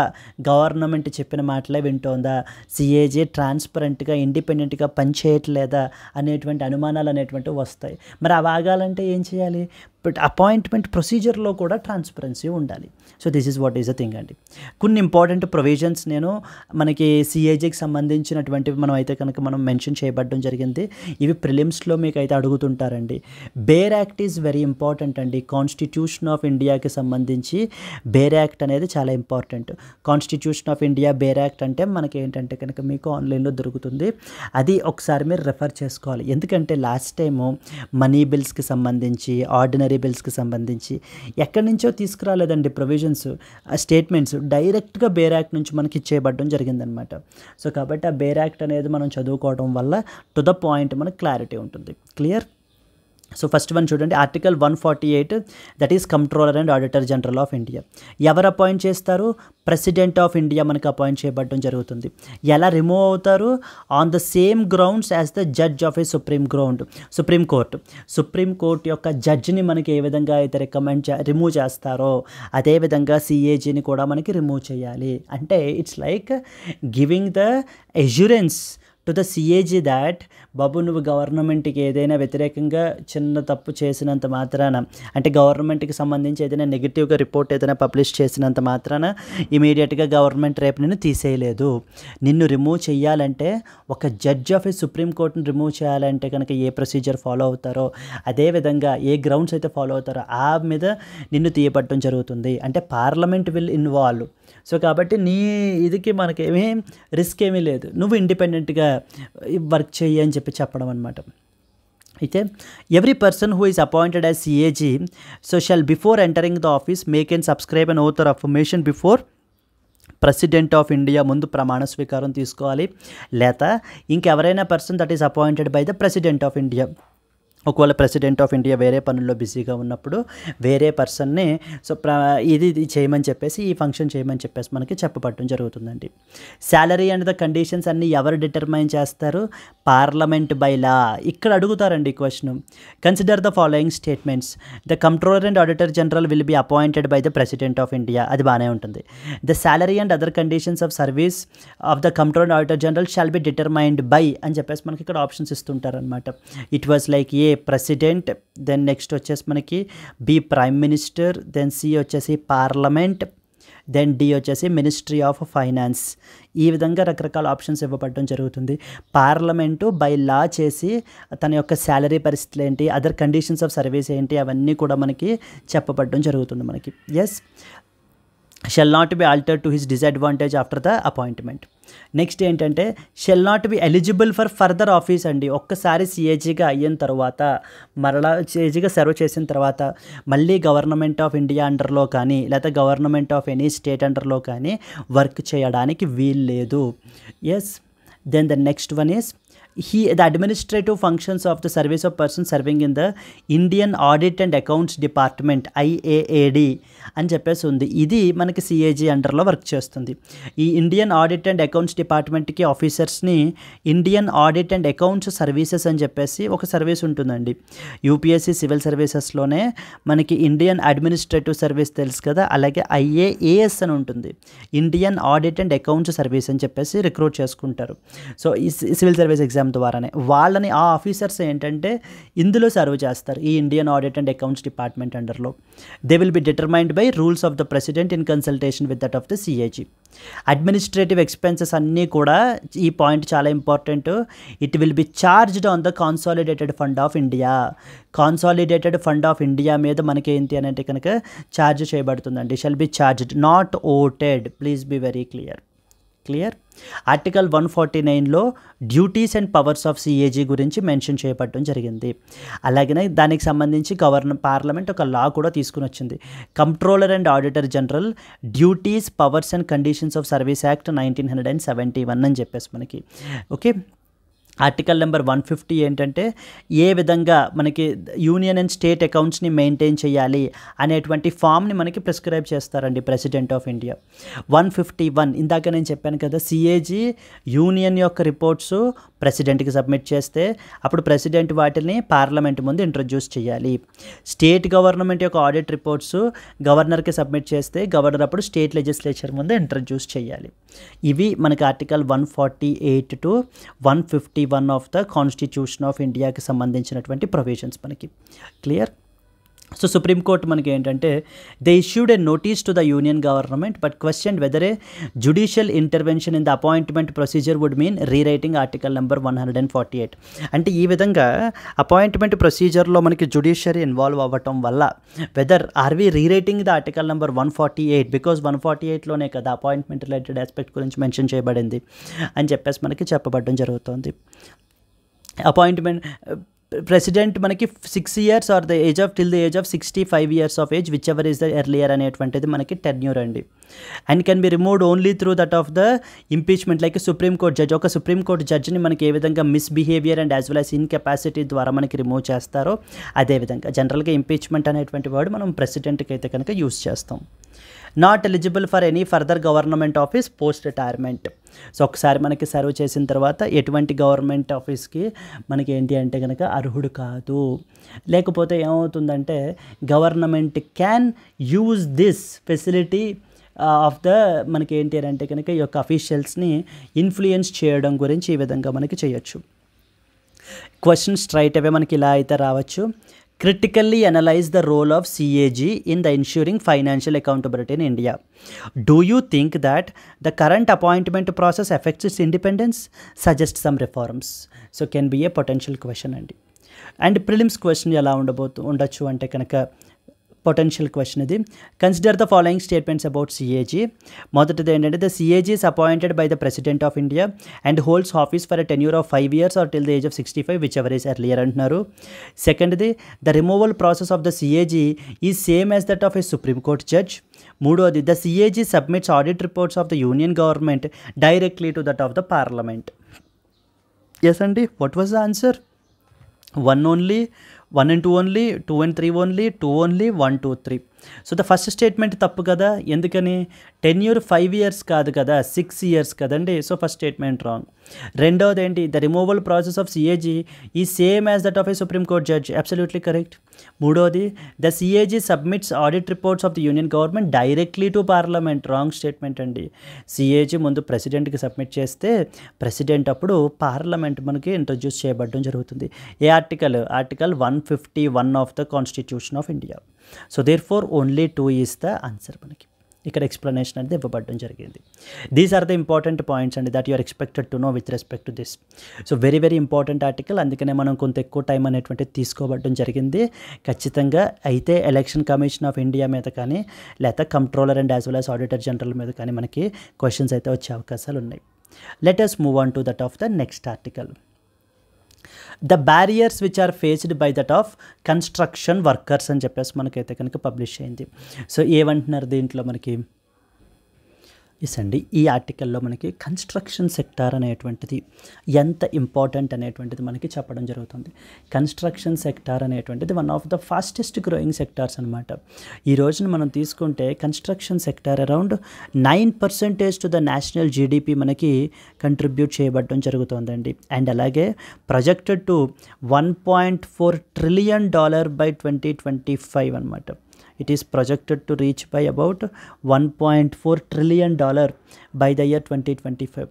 గవర్నమెంట్ చెప్పిన మాటలే వింటోందా, సిఏజీ ట్రాన్స్పరెంట్గా ఇండిపెండెంట్గా పనిచేయట్లేదా అనేటువంటి అనుమానాలు అనేటువంటివి వస్తాయి. మరి అవి ఆగాలంటే ఏం చేయాలి? బట్ అపాయింట్మెంట్ ప్రొసీజర్లో కూడా ట్రాన్స్పరెన్సీ ఉండాలి. So this is what is the thing అండి. కొన్ని ఇంపార్టెంట్ ప్రొవిజన్స్ నేను మనకి సిఏజీకి సంబంధించినటువంటివి మనం మెన్షన్ చేయబడడం జరిగింది. ఇవి ప్రిలిమ్స్లో మీకు అయితే అడుగుతుంటారండి. Bare act is very important అండి. కాన్స్టిట్యూషన్ ఆఫ్ ఇండియాకి సంబంధించి బేర్ యాక్ట్ అనేది చాలా important. Constitution of India bare act అంటే మనకి ఏంటంటే కనుక మీకు ఆన్లైన్లో దొరుకుతుంది. అది ఒకసారి మీరు రెఫర్ చేసుకోవాలి. ఎందుకంటే లాస్ట్ టైము మనీ బిల్స్కి సంబంధించి, ఆర్డినరీ బిల్స్కి సంబంధించి ఎక్కడి నుంచో తీసుకురాలేదండి ప్రొవిజన్స్, స్టేట్మెంట్స్ డైరెక్ట్గా బేర్ యాక్ట్ నుంచి మనకి ఇచ్చేయబడడం జరిగిందనమాట. సో కాబట్టి ఆ బేర్ యాక్ట్ అనేది మనం చదువుకోవడం వల్ల టు ద పాయింట్ మనకు క్లారిటీ ఉంటుంది. క్లియర్? సో ఫస్ట్ వన్ చూడండి, article 148, that is controller and auditor general of India. ఎవరు అపాయింట్ చేస్తారు? ప్రెసిడెంట్ ఆఫ్ ఇండియా మనకు అపాయింట్ చేయబడడం జరుగుతుంది. ఎలా రిమూవ్ అవుతారు? On the same grounds as the judge of a supreme court యొక్క జడ్జిని మనకి ఏ విధంగా అయితే రిమూవ్ చేస్తారో అదేవిధంగా సిఏజీని కూడా మనకి రిమూవ్ చేయాలి. అంటే it's like giving the assurance to the CAG that బాబు నువ్వు గవర్నమెంట్కి ఏదైనా వ్యతిరేకంగా చిన్న తప్పు చేసినంత మాత్రాన, అంటే గవర్నమెంట్కి సంబంధించి ఏదైనా నెగిటివ్గా రిపోర్ట్ ఏదైనా పబ్లిష్ చేసినంత మాత్రాన ఇమీడియట్గా గవర్నమెంట్ రేపు నిన్ను తీసేయలేదు. నిన్ను రిమూవ్ చేయాలంటే ఒక జడ్జ్ ఆఫ్ ఏ సుప్రీం కోర్టుని రిమూవ్ చేయాలంటే కనుక ఏ ప్రొసీజర్ ఫాలో అవుతారో అదేవిధంగా ఏ గ్రౌండ్స్ అయితే ఫాలో అవుతారో ఆ మీద నిన్ను తీయబడటం జరుగుతుంది. అంటే పార్లమెంట్ విల్ ఇన్వాల్వ్. సో కాబట్టి నీ ఇదికి మనకేమీ రిస్క్ ఏమీ లేదు, నువ్వు ఇండిపెండెంట్గా వర్క్ చెయ్యి అని చెప్పడం అనమాట. అయితే every person who is appointed as CAG so shall before entering the office make and subscribe and oath or affirmation before president of India ముందు ప్రమాణ స్వీకారం తీసుకోవాలి. లేదా ఇంకెవరైనా person that is appointed by the president of India, ఒకవేళ president of India వేరే పనుల్లో బిజీగా ఉన్నప్పుడు వేరే పర్సన్ని సో ఇది చేయమని చెప్పేసి ఈ ఫంక్షన్ చేయమని చెప్పేసి మనకి చెప్పబడటం జరుగుతుందండి. శాలరీ అండ్ ద కండిషన్స్ అన్నీ ఎవరు డిటర్మైన్ చేస్తారు? Parliament by law. ఇక్కడ అడుగుతారండి ఈ question. Consider the following statements. The controller and auditor general will be appointed by the president of India. అది బాగానే ఉంటుంది. The salary and other conditions of service of the controller and auditor general shall be determined by అని చెప్పేసి మనకి ఇక్కడ options ఇస్తుంటారనమాట. It was like A president, then next వచ్చేసి మనకి B prime minister, then C వచ్చేసి పార్లమెంట్, దెన్ డి వచ్చేసి ministry of finance. ఈ విధంగా రకరకాల ఆప్షన్స్ ఇవ్వబడడం జరుగుతుంది. పార్లమెంటు బై లా చేసి తన యొక్క శాలరీ పరిస్థితులు ఏంటి, అదర్ కండిషన్స్ ఆఫ్ సర్వీస్ ఏంటి అవన్నీ కూడా మనకి చెప్పబడడం జరుగుతుంది మనకి. Yes, shall not be altered to his disadvantage after the appointment. Next ఏంటంటే shall not be eligible for further office అండి. ఒక్కసారి సిఏజీగా అయిన తర్వాత మరలా సిఏజీగా సర్వ్ చేసిన తర్వాత మళ్ళీ గవర్నమెంట్ ఆఫ్ ఇండియా అండర్లో కానీ లేదా గవర్నమెంట్ ఆఫ్ ఎనీ స్టేట్ అండర్లో కానీ వర్క్ చేయడానికి వీల్లేదు. Yes, then the next one is the administrative functions of the service of person serving in the Indian Audit and Accounts Department IAAD అని చెప్పేసి ఉంది. ఇది మనకి సిఏజీ అండర్లో వర్క్ చేస్తుంది. ఈ ఇండియన్ ఆడిట్ అండ్ అకౌంట్స్ డిపార్ట్మెంట్కి ఆఫీసర్స్ని Indian audit and accounts services అని చెప్పేసి ఒక సర్వీస్ ఉంటుందండి. యూపీఎస్సీ సివిల్ సర్వీసెస్లోనే మనకి ఇండియన్ అడ్మినిస్ట్రేటివ్ సర్వీస్ తెలుసు కదా, అలాగే IAAS అని ఉంటుంది, Indian audit and accounts service అని చెప్పేసి రిక్రూట్ చేసుకుంటారు. సో ఈ సివిల్ సర్వీస్ ఎగ్జామ్ ద్వారానే వాళ్ళని ఆ ఆఫీసర్స్ ఏంటంటే ఇందులో సర్వ్ చేస్తారు ఈ Indian audit and accounts department అండర్లో. They will be determined by rules of the president in consultation with that of the CAG. Administrative expenses అన్నీ కూడా, ఈ పాయింట్ చాలా important, it will be charged on the consolidated fund of India. Consolidated fund of India మీద మనకి ఏంటి అని అంటే కనుక ఛార్జ్ చేయబడుతుందండి. Shall be charged, not voted. Please be very clear. Clear. Article 149లో duties and powers of CAG గురించి mention చేయబడడం జరిగింది. అలాగనే దానికి సంబంధించి పార్లమెంట్ ఒక లా కూడా తీసుకుని వచ్చింది, controller and auditor general duties powers and conditions of service act 1971 అని చెప్పేసి మనకి. ఓకే, ఆర్టికల్ నెంబర్ 150 ఏంటంటే ఏ విధంగా మనకి యూనియన్ అండ్ స్టేట్ అకౌంట్స్ని మెయింటైన్ చేయాలి అనేటువంటి ఫామ్ని మనకి ప్రిస్క్రైబ్ చేస్తారండి ప్రెసిడెంట్ ఆఫ్ ఇండియా. 151 ఇందాక నేను చెప్పాను కదా, సిఏజీ యూనియన్ యొక్క రిపోర్ట్స్ ప్రెసిడెంట్కి సబ్మిట్ చేస్తే అప్పుడు ప్రెసిడెంట్ వాటిని పార్లమెంట్ ముందు ఇంట్రడ్యూస్ చేయాలి. స్టేట్ గవర్నమెంట్ యొక్క ఆడిట్ రిపోర్ట్స్ గవర్నర్కి సబ్మిట్ చేస్తే గవర్నర్ అప్పుడు స్టేట్ లెజిస్లేచర్ ముందు ఇంట్రడ్యూస్ చేయాలి. ఇవి మనకి article 148 to 151 of the constitution of ఇండియాకి సంబంధించినటువంటి ప్రొవిజన్స్ మనకి. క్లియర్. సో సుప్రీంకోర్టు మనకి ఏంటంటే they issued a notice to the union government but question weather A judicial intervention in the appointment procedure would mean rewriting article number 148. అంటే ఈ విధంగా appointment ప్రొసీజర్లో మనకి judiciary involve అవ్వటం వల్ల whether are we rewriting the article number 148 because 148లోనే కదా appointment related aspect గురించి mention చేయబడింది అని చెప్పేసి మనకి చెప్పబడడం జరుగుతుంది. అపాయింట్మెంట్ ప్రెసిడెంట్ మనకి 6 years or the age of till the age of 65 years of age whichever is the earlier అనేటువంటిది మనకి టెన్యూర్ అండి. And can be removed only through that of the impeachment. Like supreme court judge, ఒక supreme court జడ్జిని మనకి ఏ విధంగా misbehaviour and as well as incapacity ద్వారా మనకి రిమూవ్ చేస్తారో అదేవిధంగా జనరల్గా ఇంపీచ్మెంట్ అనేటువంటి వర్డ్ మనం ప్రెసిడెంట్కి అయితే కనుక యూస్ చేస్తాం. Not eligible for any further government office post retirement. So ఒకసారి మనకి సర్వ్ చేసిన తర్వాత ఎటువంటి గవర్నమెంట్ ఆఫీస్కి మనకి ఏంటి అంటే కనుక అర్హుడు కాదు. లేకపోతే ఏమవుతుందంటే government can use this facility of the మనకి ఏంటి అంటే కనుక ఈ యొక్క అఫీషియల్స్ని ఇన్ఫ్లుయెన్స్ చేయడం గురించి ఈ విధంగా మనకి చేయొచ్చు. క్వశ్చన్ స్ట్రైట్ అవే మనకి ఇలా అయితే రావచ్చు. Critically analyze the role of CAG in the ensuring financial accountability in India. Do you think that the current appointment process affects its independence? Suggest some reforms. So can be a potential question అండి. And prelims question ఎలా ఉండొచ్చు అంటే కనుక potential question ఇది. Consider the following statements about CAG. మొదటిది ఏంటంటే the CAG is appointed by the president of India and holds office for a tenure of 5 years or till the age of 65 whichever is earlier అంటున్నారు. సెకండ్ది the removal process of the CAG is same as that of a supreme court judge. మూడోది the CAG submits audit reports of the union government directly to that of the parliament. Yes అండి, what was the answer? 1 only, 1 and 2 only, 2 and 3 only, 2 only, 1, 2, 3. So the first statement తప్పు కదా, ఎందుకని tenure 5 years కాదు కదా 6 years కదండి. So first statement wrong. రెండోది ఏంటి, the removal process of CAG is same as that of a supreme court judge, absolutely correct. మూడోది the CAG submits audit reports of the union government directly to parliament, wrong statement అండి. CAG ముందు ప్రెసిడెంట్కి submit చేస్తే president అప్పుడు parliament మనకి introduce చేయబడడం జరుగుతుంది. ఏ article? Article 151 of the constitution of India. So therefore only 2 is the answer. మనకి ఇక్కడ ఎక్స్ప్లెనేషన్ అనేది ఇవ్వబడడం జరిగింది. These are the important points అండి that you are expected to know with respect to this. So very very important article, అందుకనే మనం కొంత ఎక్కువ టైం అనేటువంటిది తీసుకోబడడం జరిగింది. ఖచ్చితంగా అయితే ఎలక్షన్ కమిషన్ ఆఫ్ ఇండియా మీద కానీ లేకపోతే controller and as well as auditor general మీద కానీ మనకి క్వశ్చన్స్ అయితే వచ్చే అవకాశాలు ఉన్నాయి. Let us move on to that of the next article. The barriers which are faced by that of construction workers అని చెప్పేసి మనకైతే కనుక పబ్లిష్ అయింది. సో ఏమంటున్నారు దీంట్లో మనకి? ఎస్ అండి, ఈ ఆర్టికల్లో మనకి కన్స్ట్రక్షన్ సెక్టార్ అనేటువంటిది ఎంత ఇంపార్టెంట్ అనేటువంటిది మనకి చెప్పడం జరుగుతుంది. కన్స్ట్రక్షన్ సెక్టార్ అనేటువంటిది one of the fastest growing sectors అనమాట. ఈ రోజున మనం తీసుకుంటే construction sector around 9% to the national GDP మనకి కంట్రిబ్యూట్ చేయబడడం జరుగుతుందండి. అండ్ అలాగే ప్రొజెక్టెడ్ టు $1.4 trillion బై 2025 అనమాట. It is projected to reach by about $1.4 trillion by the year 2025.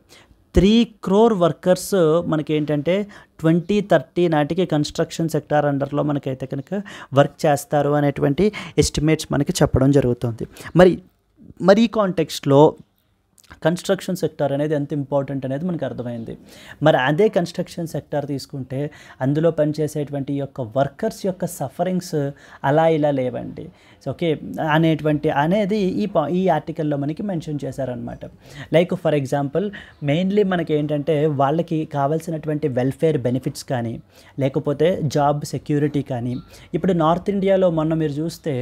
3 crore workers మనకి ఏంటంటే 2030 నాటికి కన్స్ట్రక్షన్ సెక్టార్ అండర్లో మనకైతే కనుక వర్క్ చేస్తారు అనేటువంటి ఎస్టిమేట్స్ మనకి చెప్పడం జరుగుతుంది. మరి ఈ కాంటెక్స్ట్లో కన్స్ట్రక్షన్ సెక్టార్ అనేది ఎంత ఇంపార్టెంట్ అనేది మనకు అర్థమైంది. మరి అదే కన్స్ట్రక్షన్ సెక్టార్ తీసుకుంటే అందులో పనిచేసేటువంటి యొక్క వర్కర్స్ యొక్క సఫరింగ్స్ అలా ఇలా లేవండి. ఓకే, అనేది ఈ ఆర్టికల్లో మనకి మెన్షన్ చేశారనమాట. లైక్ ఫర్ ఎగ్జాంపుల్ మెయిన్లీ మనకి ఏంటంటే వాళ్ళకి కావాల్సినటువంటి వెల్ఫేర్ బెనిఫిట్స్ కానీ లేకపోతే జాబ్ సెక్యూరిటీ కానీ, ఇప్పుడు నార్త్ ఇండియాలో మొన్న మీరు చూస్తే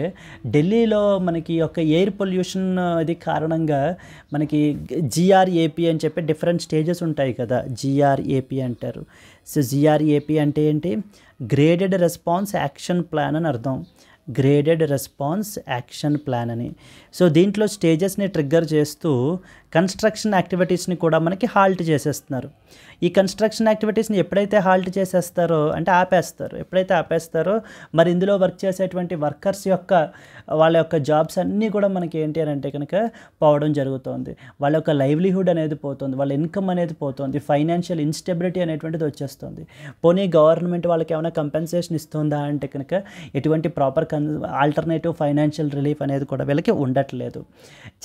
ఢిల్లీలో మనకి యొక్క ఎయిర్ పొల్యూషన్ ఇది కారణంగా మనకి జిఆర్ఏపీ అని చెప్పి డిఫరెంట్ స్టేజెస్ ఉంటాయి కదా, జిఆర్ఏపీ అంటారు. సో జిఆర్ఏపీ అంటే ఏంటి? గ్రేడెడ్ రెస్పాన్స్ యాక్షన్ ప్లాన్ అని అర్థం. గ్రేడెడ్ రెస్పాన్స్ యాక్షన్ ప్లాన్ అని. సో దీంట్లో స్టేజెస్ని ట్రిగ్గర్ చేస్తూ కన్స్ట్రక్షన్ యాక్టివిటీస్ని కూడా మనకి హాల్ట్ చేసేస్తున్నారు. ఈ కన్స్ట్రక్షన్ యాక్టివిటీస్ని ఎప్పుడైతే హాల్ట్ చేసేస్తారో అంటే ఆపేస్తారు, ఎప్పుడైతే ఆపేస్తారో మరి ఇందులో వర్క్ చేసేటువంటి వర్కర్స్ యొక్క వాళ్ళ యొక్క జాబ్స్ అన్నీ కూడా మనకి ఏంటి అని అంటే కనుక పోవడం జరుగుతుంది. వాళ్ళ యొక్క లైవ్లీహుడ్ అనేది పోతుంది, వాళ్ళ ఇన్కమ్ అనేది పోతుంది, ఫైనాన్షియల్ ఇన్స్టెబిలిటీ అనేటువంటిది వచ్చేస్తుంది. పోనీ గవర్నమెంట్ వాళ్ళకి ఏమైనా కంపెన్సేషన్ ఇస్తుందా అంటే కనుక ఎటువంటి ప్రాపర్ ఆల్టర్నేటివ్ ఫైనాన్షియల్ రిలీఫ్ అనేది కూడా వీళ్ళకి ఉండట్లేదు.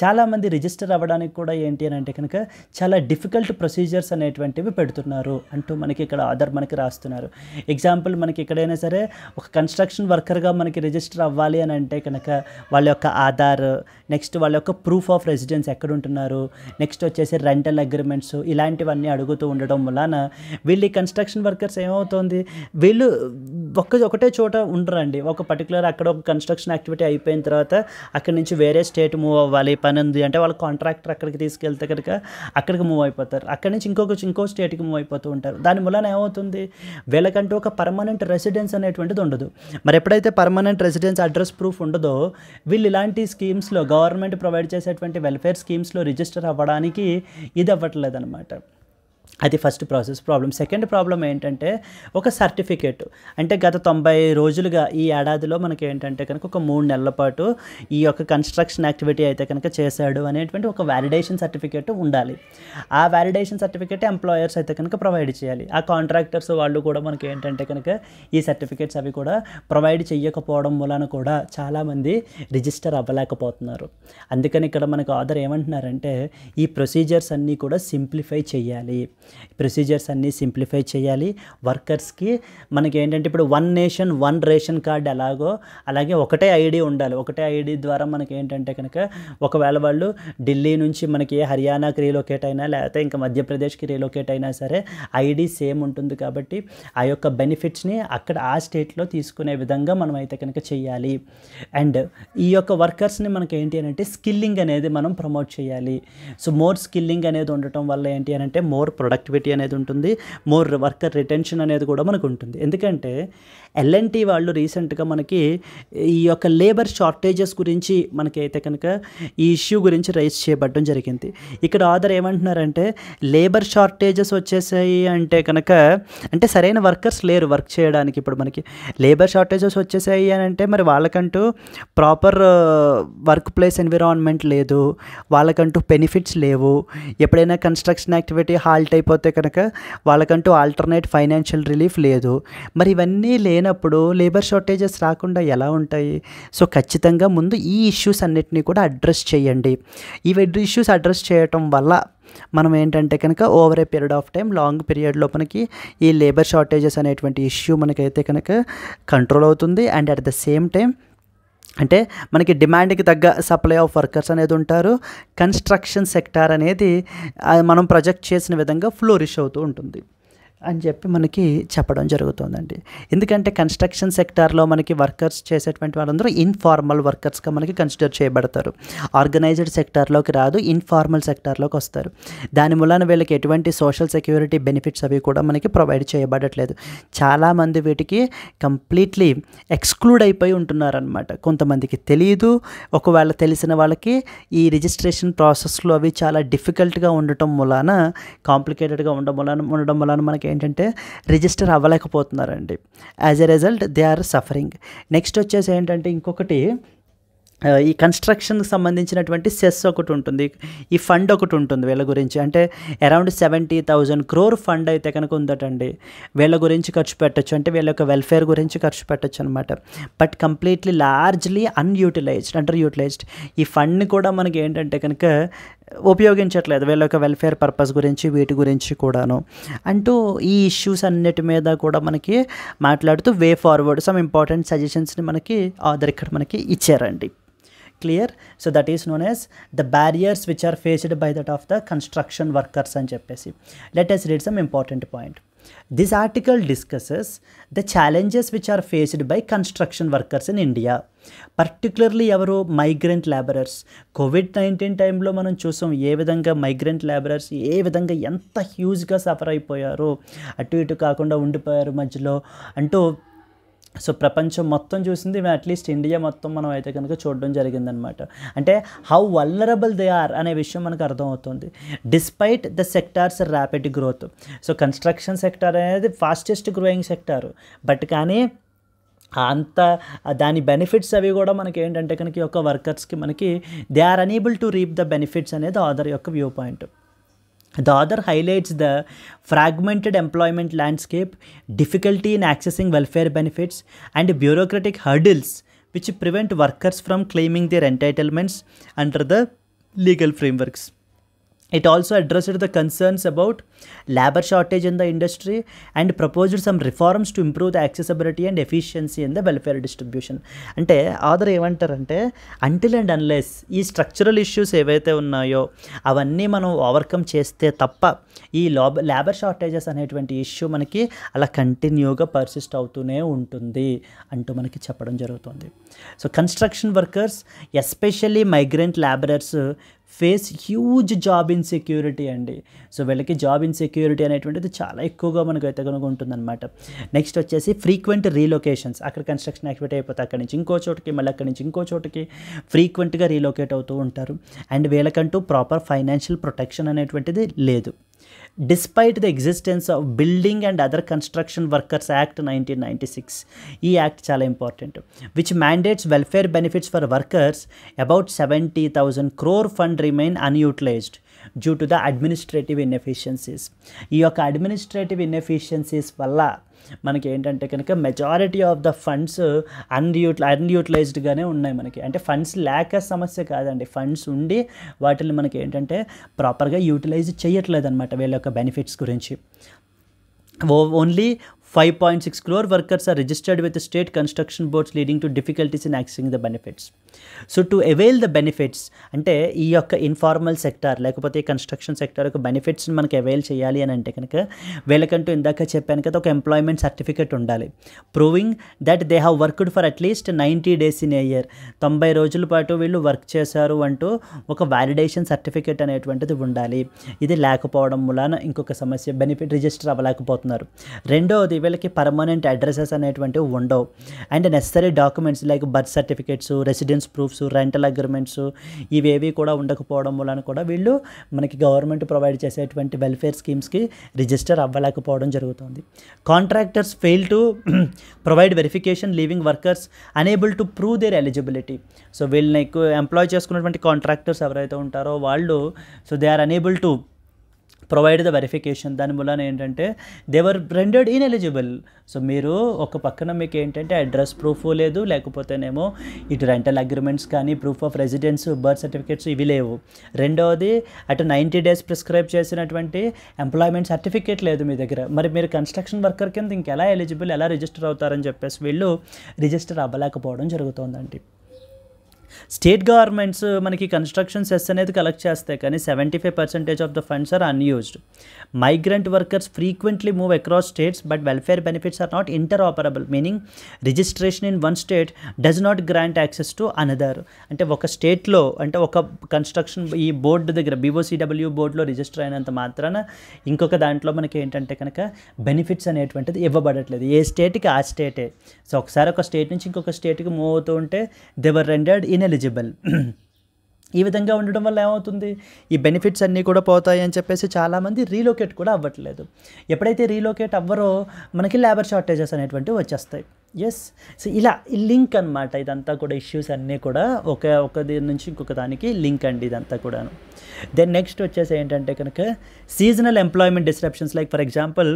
చాలామంది రిజిస్టర్ అవ్వడానికి కూడా ఏంటి అని అంటే కనుక చాలా డిఫికల్ట్ ప్రొసీజర్స్ అనేటువంటివి పెడుతున్నారు అంటూ మనకి ఇక్కడ ఆధార్ మనకి రాస్తున్నారు. ఎగ్జాంపుల్ మనకి ఎక్కడైనా సరే ఒక కన్స్ట్రక్షన్ వర్కర్గా మనకి రిజిస్టర్ అవ్వాలి అని అంటే కనుక వాళ్ళ యొక్క ఆధార్, నెక్స్ట్ వాళ్ళ యొక్క ప్రూఫ్ ఆఫ్ రెసిడెన్స్ ఎక్కడ ఉంటున్నారు, నెక్స్ట్ వచ్చేసి రెంటల్ అగ్రిమెంట్స్, ఇలాంటివన్నీ అడుగుతూ ఉండడం వలన వీళ్ళు కన్స్ట్రక్షన్ వర్కర్స్ ఏమవుతుంది, వీళ్ళు ఒకటే చోట ఉండరండి. ఒక పర్టికులర్ అక్కడ ఒక కన్స్ట్రక్షన్ యాక్టివిటీ అయిపోయిన తర్వాత అక్కడి నుంచి వేరే స్టేట్ మూవ్ అవ్వాలి, పని ఉంది అంటే వాళ్ళ కాంట్రాక్టర్ అక్కడికి తీసుకెళ్తే కనుక అక్కడికి మూవ్ అయిపోతారు, అక్కడి నుంచి ఇంకో స్టేట్కి మూవ్ అయిపోతూ ఉంటారు. దాని వలన ఏమవుతుంది, వీళ్ళకంటూ ఒక పర్మనెంట్ రెసిడెన్స్ అనేటువంటిది ఉండదు. మరి ఎప్పుడైతే పర్మనెంట్ రెసిడెన్స్ అడ్రస్ ప్రూఫ్ ఉండదో వీళ్ళు ఇలాంటి స్కీమ్స్లో గవర్నమెంట్ ప్రొవైడ్ చేసేటువంటి వెల్ఫేర్ స్కీమ్స్లో రిజిస్టర్ అవ్వడానికి ఇది అవ్వట్లేదు అనమాట. అది ఫస్ట్ ప్రాబ్లం. సెకండ్ ప్రాబ్లం ఏంటంటే ఒక సర్టిఫికేట్, అంటే గత 90 రోజులుగా ఈ ఏడాదిలో మనకి ఏంటంటే కనుక ఒక 3 నెలల పాటు ఈ యొక్క కన్స్ట్రక్షన్ యాక్టివిటీ అయితే కనుక చేశాడు అనేటువంటి ఒక వ్యాలిడేషన్ సర్టిఫికేట్ ఉండాలి. ఆ వ్యాలిడేషన్ సర్టిఫికేట్ ఎంప్లాయర్స్ అయితే కనుక ప్రొవైడ్ చేయాలి. ఆ కాంట్రాక్టర్స్ వాళ్ళు కూడా మనకి ఏంటంటే కనుక ఈ సర్టిఫికేట్స్ అవి కూడా ప్రొవైడ్ చేయకపోవడం వలన కూడా చాలామంది రిజిస్టర్ అవ్వలేకపోతున్నారు. అందుకని ఇక్కడ మనకు ఆర్డర్ ఏమంటున్నారంటే ఈ ప్రొసీజర్స్ అన్నీ కూడా సింప్లిఫై చేయాలి. వర్కర్స్కి మనకి ఏంటంటే ఇప్పుడు 1 నేషన్ 1 రేషన్ కార్డ్ ఎలాగో అలాగే ఒకటే ఐడి ఉండాలి. ఒకటే ఐడి ద్వారా మనకి ఏంటంటే కనుక ఒకవేళ వాళ్ళు ఢిల్లీ నుంచి మనకి హర్యానాకి రీలొకేట్ అయినా లేకపోతే ఇంకా మధ్యప్రదేశ్కి రీలొకేట్ అయినా సరే ఐడి సేమ్ ఉంటుంది. కాబట్టి ఆ యొక్క బెనిఫిట్స్ని అక్కడ ఆ స్టేట్లో తీసుకునే విధంగా మనం అయితే కనుక చేయాలి. అండ్ ఈ యొక్క వర్కర్స్ని మనకి ఏంటి అని అంటే స్కిల్లింగ్ అనేది మనం ప్రమోట్ చేయాలి. సో మోర్ స్కిల్లింగ్ అనేది ఉండటం వల్ల ఏంటి అని అంటే మోర్ ప్రొడక్టివిటీ అనేది ఉంటుంది, మోర్ వర్కర్ రిటెన్షన్ అనేది కూడా మనకు ఉంటుంది. ఎందుకంటే L&T వాళ్ళు రీసెంట్గా మనకి ఈ యొక్క లేబర్ షార్టేజెస్ గురించి మనకి అయితే కనుక ఈ ఇష్యూ గురించి రైజ్ చేయబడడం జరిగింది. ఇక్కడ ఆర్డర్ ఏమంటున్నారంటే లేబర్ షార్టేజెస్ వచ్చేసాయి అంటే కనుక అంటే సరైన వర్కర్స్ లేరు వర్క్ చేయడానికి. ఇప్పుడు మనకి లేబర్ షార్టేజెస్ వచ్చేసాయి అని అంటే మరి వాళ్ళకంటూ ప్రాపర్ వర్క్ ప్లేస్ ఎన్విరాన్మెంట్ లేదు, వాళ్ళకంటూ బెనిఫిట్స్ లేవు. ఎప్పుడైనా కన్స్ట్రక్షన్ యాక్టివిటీ హాల్ట్ అయిపోతే కనుక వాళ్ళకంటూ ఆల్టర్నేట్ ఫైనాన్షియల్ రిలీఫ్ లేదు. మరి ఇవన్నీ లేనప్పుడు లేబర్ షార్టేజెస్ రాకుండా ఎలా ఉంటాయి? సో ఖచ్చితంగా ముందు ఈ ఇష్యూస్ అన్నిటినీ కూడా అడ్రస్ చేయండి. ఈ ఇష్యూస్ అడ్రస్ చేయటం వల్ల మనం ఏంటంటే కనుక over a period of time long పీరియడ్లో మనకి ఈ లేబర్ షార్టేజెస్ అనేటువంటి ఇష్యూ మనకైతే కనుక కంట్రోల్ అవుతుంది. And at the same time అంటే మనకి డిమాండ్కి తగ్గ సప్లై ఆఫ్ వర్కర్స్ అనేది ఉంటారు. కన్స్ట్రక్షన్ సెక్టార్ అనేది మనం ప్రొజెక్ట్ చేసిన విధంగా ఫ్లోరిష్ అవుతూ ఉంటుంది అని చెప్పి మనకి చెప్పడం జరుగుతుందండి. ఎందుకంటే కన్స్ట్రక్షన్ సెక్టార్లో మనకి వర్కర్స్ చేసేటువంటి వాళ్ళందరూ ఇన్ఫార్మల్ వర్కర్స్గా మనకి కన్సిడర్ చేయబడతారు. ఆర్గనైజ్డ్ సెక్టార్లోకి రాదు, ఇన్ఫార్మల్ సెక్టార్లోకి వస్తారు. దాని మూలన వీళ్ళకి ఎటువంటి సోషల్ సెక్యూరిటీ బెనిఫిట్స్ అవి కూడా మనకి ప్రొవైడ్ చేయబడట్లేదు. చాలామంది వీటికి కంప్లీట్లీ ఎక్స్క్లూడ్ అయిపోయి ఉంటున్నారనమాట. కొంతమందికి తెలియదు, ఒకవేళ తెలిసిన వాళ్ళకి ఈ రిజిస్ట్రేషన్ ప్రాసెస్లో అవి చాలా డిఫికల్ట్గా ఉండటం మూలాన కాంప్లికేటెడ్గా ఉండడం వలన మనకి ఏంటంటే రిజిస్టర్ అవ్వలేకపోతున్నారండి. As a result they are suffering. Next వచ్చేసి ఏంటంటే ఇంకొకటి ఈ కన్స్ట్రక్షన్కి సంబంధించినటువంటి సెస్ ఒకటి ఉంటుంది, ఈ ఫండ్ ఒకటి ఉంటుంది వీళ్ళ గురించి. అంటే అరౌండ్ 70,000 crore ఫండ్ అయితే కనుక ఉందటండి. వీళ్ళ గురించి ఖర్చు పెట్టచ్చు, అంటే వీళ్ళ యొక్క వెల్ఫేర్ గురించి ఖర్చు పెట్టచ్చు అనమాట. But completely largely underutilised. ఈ ఫండ్ని కూడా మనకి ఏంటంటే కనుక ఉపయోగించట్లేదు వీళ్ళ యొక్క వెల్ఫేర్ పర్పస్ గురించి వీటి గురించి కూడాను అంటూ ఈ ఇష్యూస్ అన్నిటి మీద కూడా మనకి మాట్లాడుతూ వే ఫార్వర్డ్ సమ్ ఇంపార్టెంట్ సజెషన్స్ని మనకి ఆథర్ ఇక్కడ మనకి ఇచ్చారండి. Clear. So that is known as the barriers which are faced by that of the construction workers అని చెప్పేసి. Let us read some important point. This article discusses the challenges which are faced by construction workers in India, particularly ఎవరు migrant labourers. COVID-19 టైంలో మనం చూసాం ఏ విధంగా migrant labourers ఏ విధంగా ఎంత హ్యూజ్గా suffer అయిపోయారో, అటు ఇటు కాకుండా ఉండిపోయారు మధ్యలో అంటూ. సో ప్రపంచం మొత్తం చూసింది, అట్లీస్ట్ ఇండియా మొత్తం మనం అయితే కనుక చూడడం జరిగిందనమాట. అంటే హౌ వల్నరబుల్ దే ఆర్ అనే విషయం మనకు అర్థమవుతుంది. Despite the sectors rapid growth. So construction sector అనేది ఫాస్టెస్ట్ గ్రోయింగ్ సెక్టారు, బట్ కానీ అంత దాని బెనిఫిట్స్ అవి కూడా మనకి ఏంటంటే కనుక యొక్క వర్కర్స్కి మనకి they are unable to reap the benefits అనేది ఆథర్ యొక్క view point. The author highlights the fragmented employment landscape, difficulty in accessing welfare benefits, and bureaucratic hurdles which prevent workers from claiming their entitlements under the legal frameworks. It also addressed the concerns about labor shortage in the industry and proposed some reforms to improve the accessibility and efficiency in the welfare distribution. అంటే author ఏమంటారంటే until and unless ఈ structural issues ఏవైతే ఉన్నాయో అవన్నీ మనం overcome చేస్తే తప్ప ఈ లేబర్ షార్టేజెస్ అనేటువంటి ఇష్యూ మనకి అలా కంటిన్యూగా పర్సిస్ట్ అవుతూనే ఉంటుంది అంటూ మనకి చెప్పడం జరుగుతుంది. So construction workers especially migrant labourers face huge job insecurity అండి. సో వీళ్ళకి జాబ్ ఇన్సెక్యూరిటీ అనేటువంటిది చాలా ఎక్కువగా మనకు అయితే కనుక ఉంటుందన్నమాట. నెక్స్ట్ వచ్చేసి ఫ్రీక్వెంట్ రీలొకేషన్స్. అక్కడ కన్స్ట్రక్షన్ యాక్టివిటీ అయిపోతే అక్కడి నుంచి ఇంకో చోటుకి, మళ్ళీ అక్కడి నుంచి ఇంకో చోటుకి ఫ్రీక్వెంట్గా రీలొకేట్ అవుతూ ఉంటారు. అండ్ వీళ్ళకంటూ ప్రాపర్ ఫైనాన్షియల్ ప్రొటెక్షన్ అనేటువంటిది లేదు. Despite the existence of Building and Other Construction Workers Act 1996, ఈ యాక్ట్ చాలా important, which mandates welfare benefits for workers, about 70,000 crore fund remain unutilized due to the administrative inefficiencies. ఈ యొక్క administrative inefficiencies వల్ల మనకి ఏంటంటే కనుక మెజారిటీ ఆఫ్ ద ఫండ్స్ అన్యూటిలైజ్డ్గానే ఉన్నాయి మనకి. అంటే ఫండ్స్ లేక సమస్య కాదండి, ఫండ్స్ ఉండి వాటిని మనకి ఏంటంటే ప్రాపర్గా యూటిలైజ్ చేయట్లేదు అనమాట వీళ్ళ యొక్క బెనిఫిట్స్ గురించి. Only 5.6 crore workers are registered with the state construction boards, leading to difficulties in accessing the benefits. So to avail the benefits, అంటే ఈ యొక్క ఇన్ఫార్మల్ సెక్టార్ లేకపోతే కన్స్ట్రక్షన్ సెక్టార్ యొక్క బెనిఫిట్స్ని మనకి అవైల్ చేయాలి అని అంటే కనుక వీళ్ళకంటూ ఇందాక చెప్పాను కదా ఒక ఎంప్లాయ్మెంట్ సర్టిఫికేట్ ఉండాలి, proving that they have worked for at least 90 days in a year. 90 రోజుల పాటు వీళ్ళు వర్క్ చేశారు అంటూ ఒక వ్యాలిడేషన్ సర్టిఫికేట్ అనేటువంటిది ఉండాలి. ఇది లేకపోవడం వలన ఇంకొక సమస్య, బెనిఫిట్ రిజిస్టర్ అవ్వలేకపోతున్నారు. రెండోది వీళ్ళకి పర్మనెంట్ అడ్రసెస్ అనేటువంటివి ఉండవు. And necessary documents like birth certificates, residence proofs, rental agreements ఇవేవి కూడా ఉండకపోవడం వలన కూడా వీళ్ళు మనకి గవర్నమెంట్ ప్రొవైడ్ చేసేటువంటి వెల్ఫేర్ స్కీమ్స్కి రిజిస్టర్ అవ్వలేకపోవడం జరుగుతుంది. Contractors fail to provide verification, leaving workers unable to prove their eligibility. So వీళ్ళని ఎక్కువ ఎంప్లాయ్ చేసుకున్నటువంటి కాంట్రాక్టర్స్ ఎవరైతే ఉంటారో వాళ్ళు so they are unable to provide the verification. దాని వలన ఏంటంటే దేవర్ రెండర్డ్ ఇన్ఎలిజిబుల్. సో మీరు ఒక పక్కన మీకు ఏంటంటే అడ్రస్ ప్రూఫ్ లేదు, లేకపోతేనేమో ఇటు రెంటల్ అగ్రిమెంట్స్ కానీ, proof of residence, birth certificates ఇవి లేవు. రెండవది అటు 90 days ప్రిస్క్రైబ్ చేసినటువంటి ఎంప్లాయ్మెంట్ సర్టిఫికేట్ లేదు మీ దగ్గర. మరి మీరు కన్స్ట్రక్షన్ వర్కర్ కింద ఇంకెలా ఎలిజిబుల్, ఎలా రిజిస్టర్ అవుతారని చెప్పేసి వీళ్ళు రిజిస్టర్ అవ్వలేకపోవడం జరుగుతుందండి. స్టేట్ గవర్నమెంట్స్ మనకి కన్స్ట్రక్షన్ సెస్ అనేది కలెక్ట్ చేస్తాయి, కానీ 75% of the funds are unused. Migrant workers frequently move across states but welfare benefits are not interoperable, meaning registration in one state does not grant access to another. అంటే ఒక స్టేట్లో అంటే ఒక construction ఈ board దగ్గర BOCW బోర్డులో register అయినంత మాత్రాన ఇంకొక దాంట్లో మనకి ఏంటంటే కనుక బెనిఫిట్స్ అనేటువంటిది ఇవ్వబడట్లేదు. ఏ స్టేట్కి ఆ స్టేటే. సో ఒకసారి ఒక స్టేట్ నుంచి ఇంకొక స్టేట్కి మూవ్ అవుతూ ఉంటే దే వర్ రెండర్డ్ ఇన్ఎలిజిబుల్. ఈ విధంగా ఉండడం వల్ల ఏమవుతుంది, ఈ బెనిఫిట్స్ అన్నీ కూడా పోతాయి అని చెప్పేసి చాలామంది రీలోకేట్ కూడా అవ్వట్లేదు. ఎప్పుడైతే రీలోకేట్ అవ్వరో మనకి లేబర్ షార్టేజెస్ అనేటువంటివి వచ్చేస్తాయి. ఎస్, సో ఇలా లింక్ అనమాట ఇదంతా కూడా, ఇష్యూస్ అన్నీ కూడా ఒక దీని నుంచి ఇంకొక దానికి లింక్ అండి ఇదంతా కూడాను. దెన్ నెక్స్ట్ వచ్చేసి ఏంటంటే కనుక seasonal employment disruptions like for example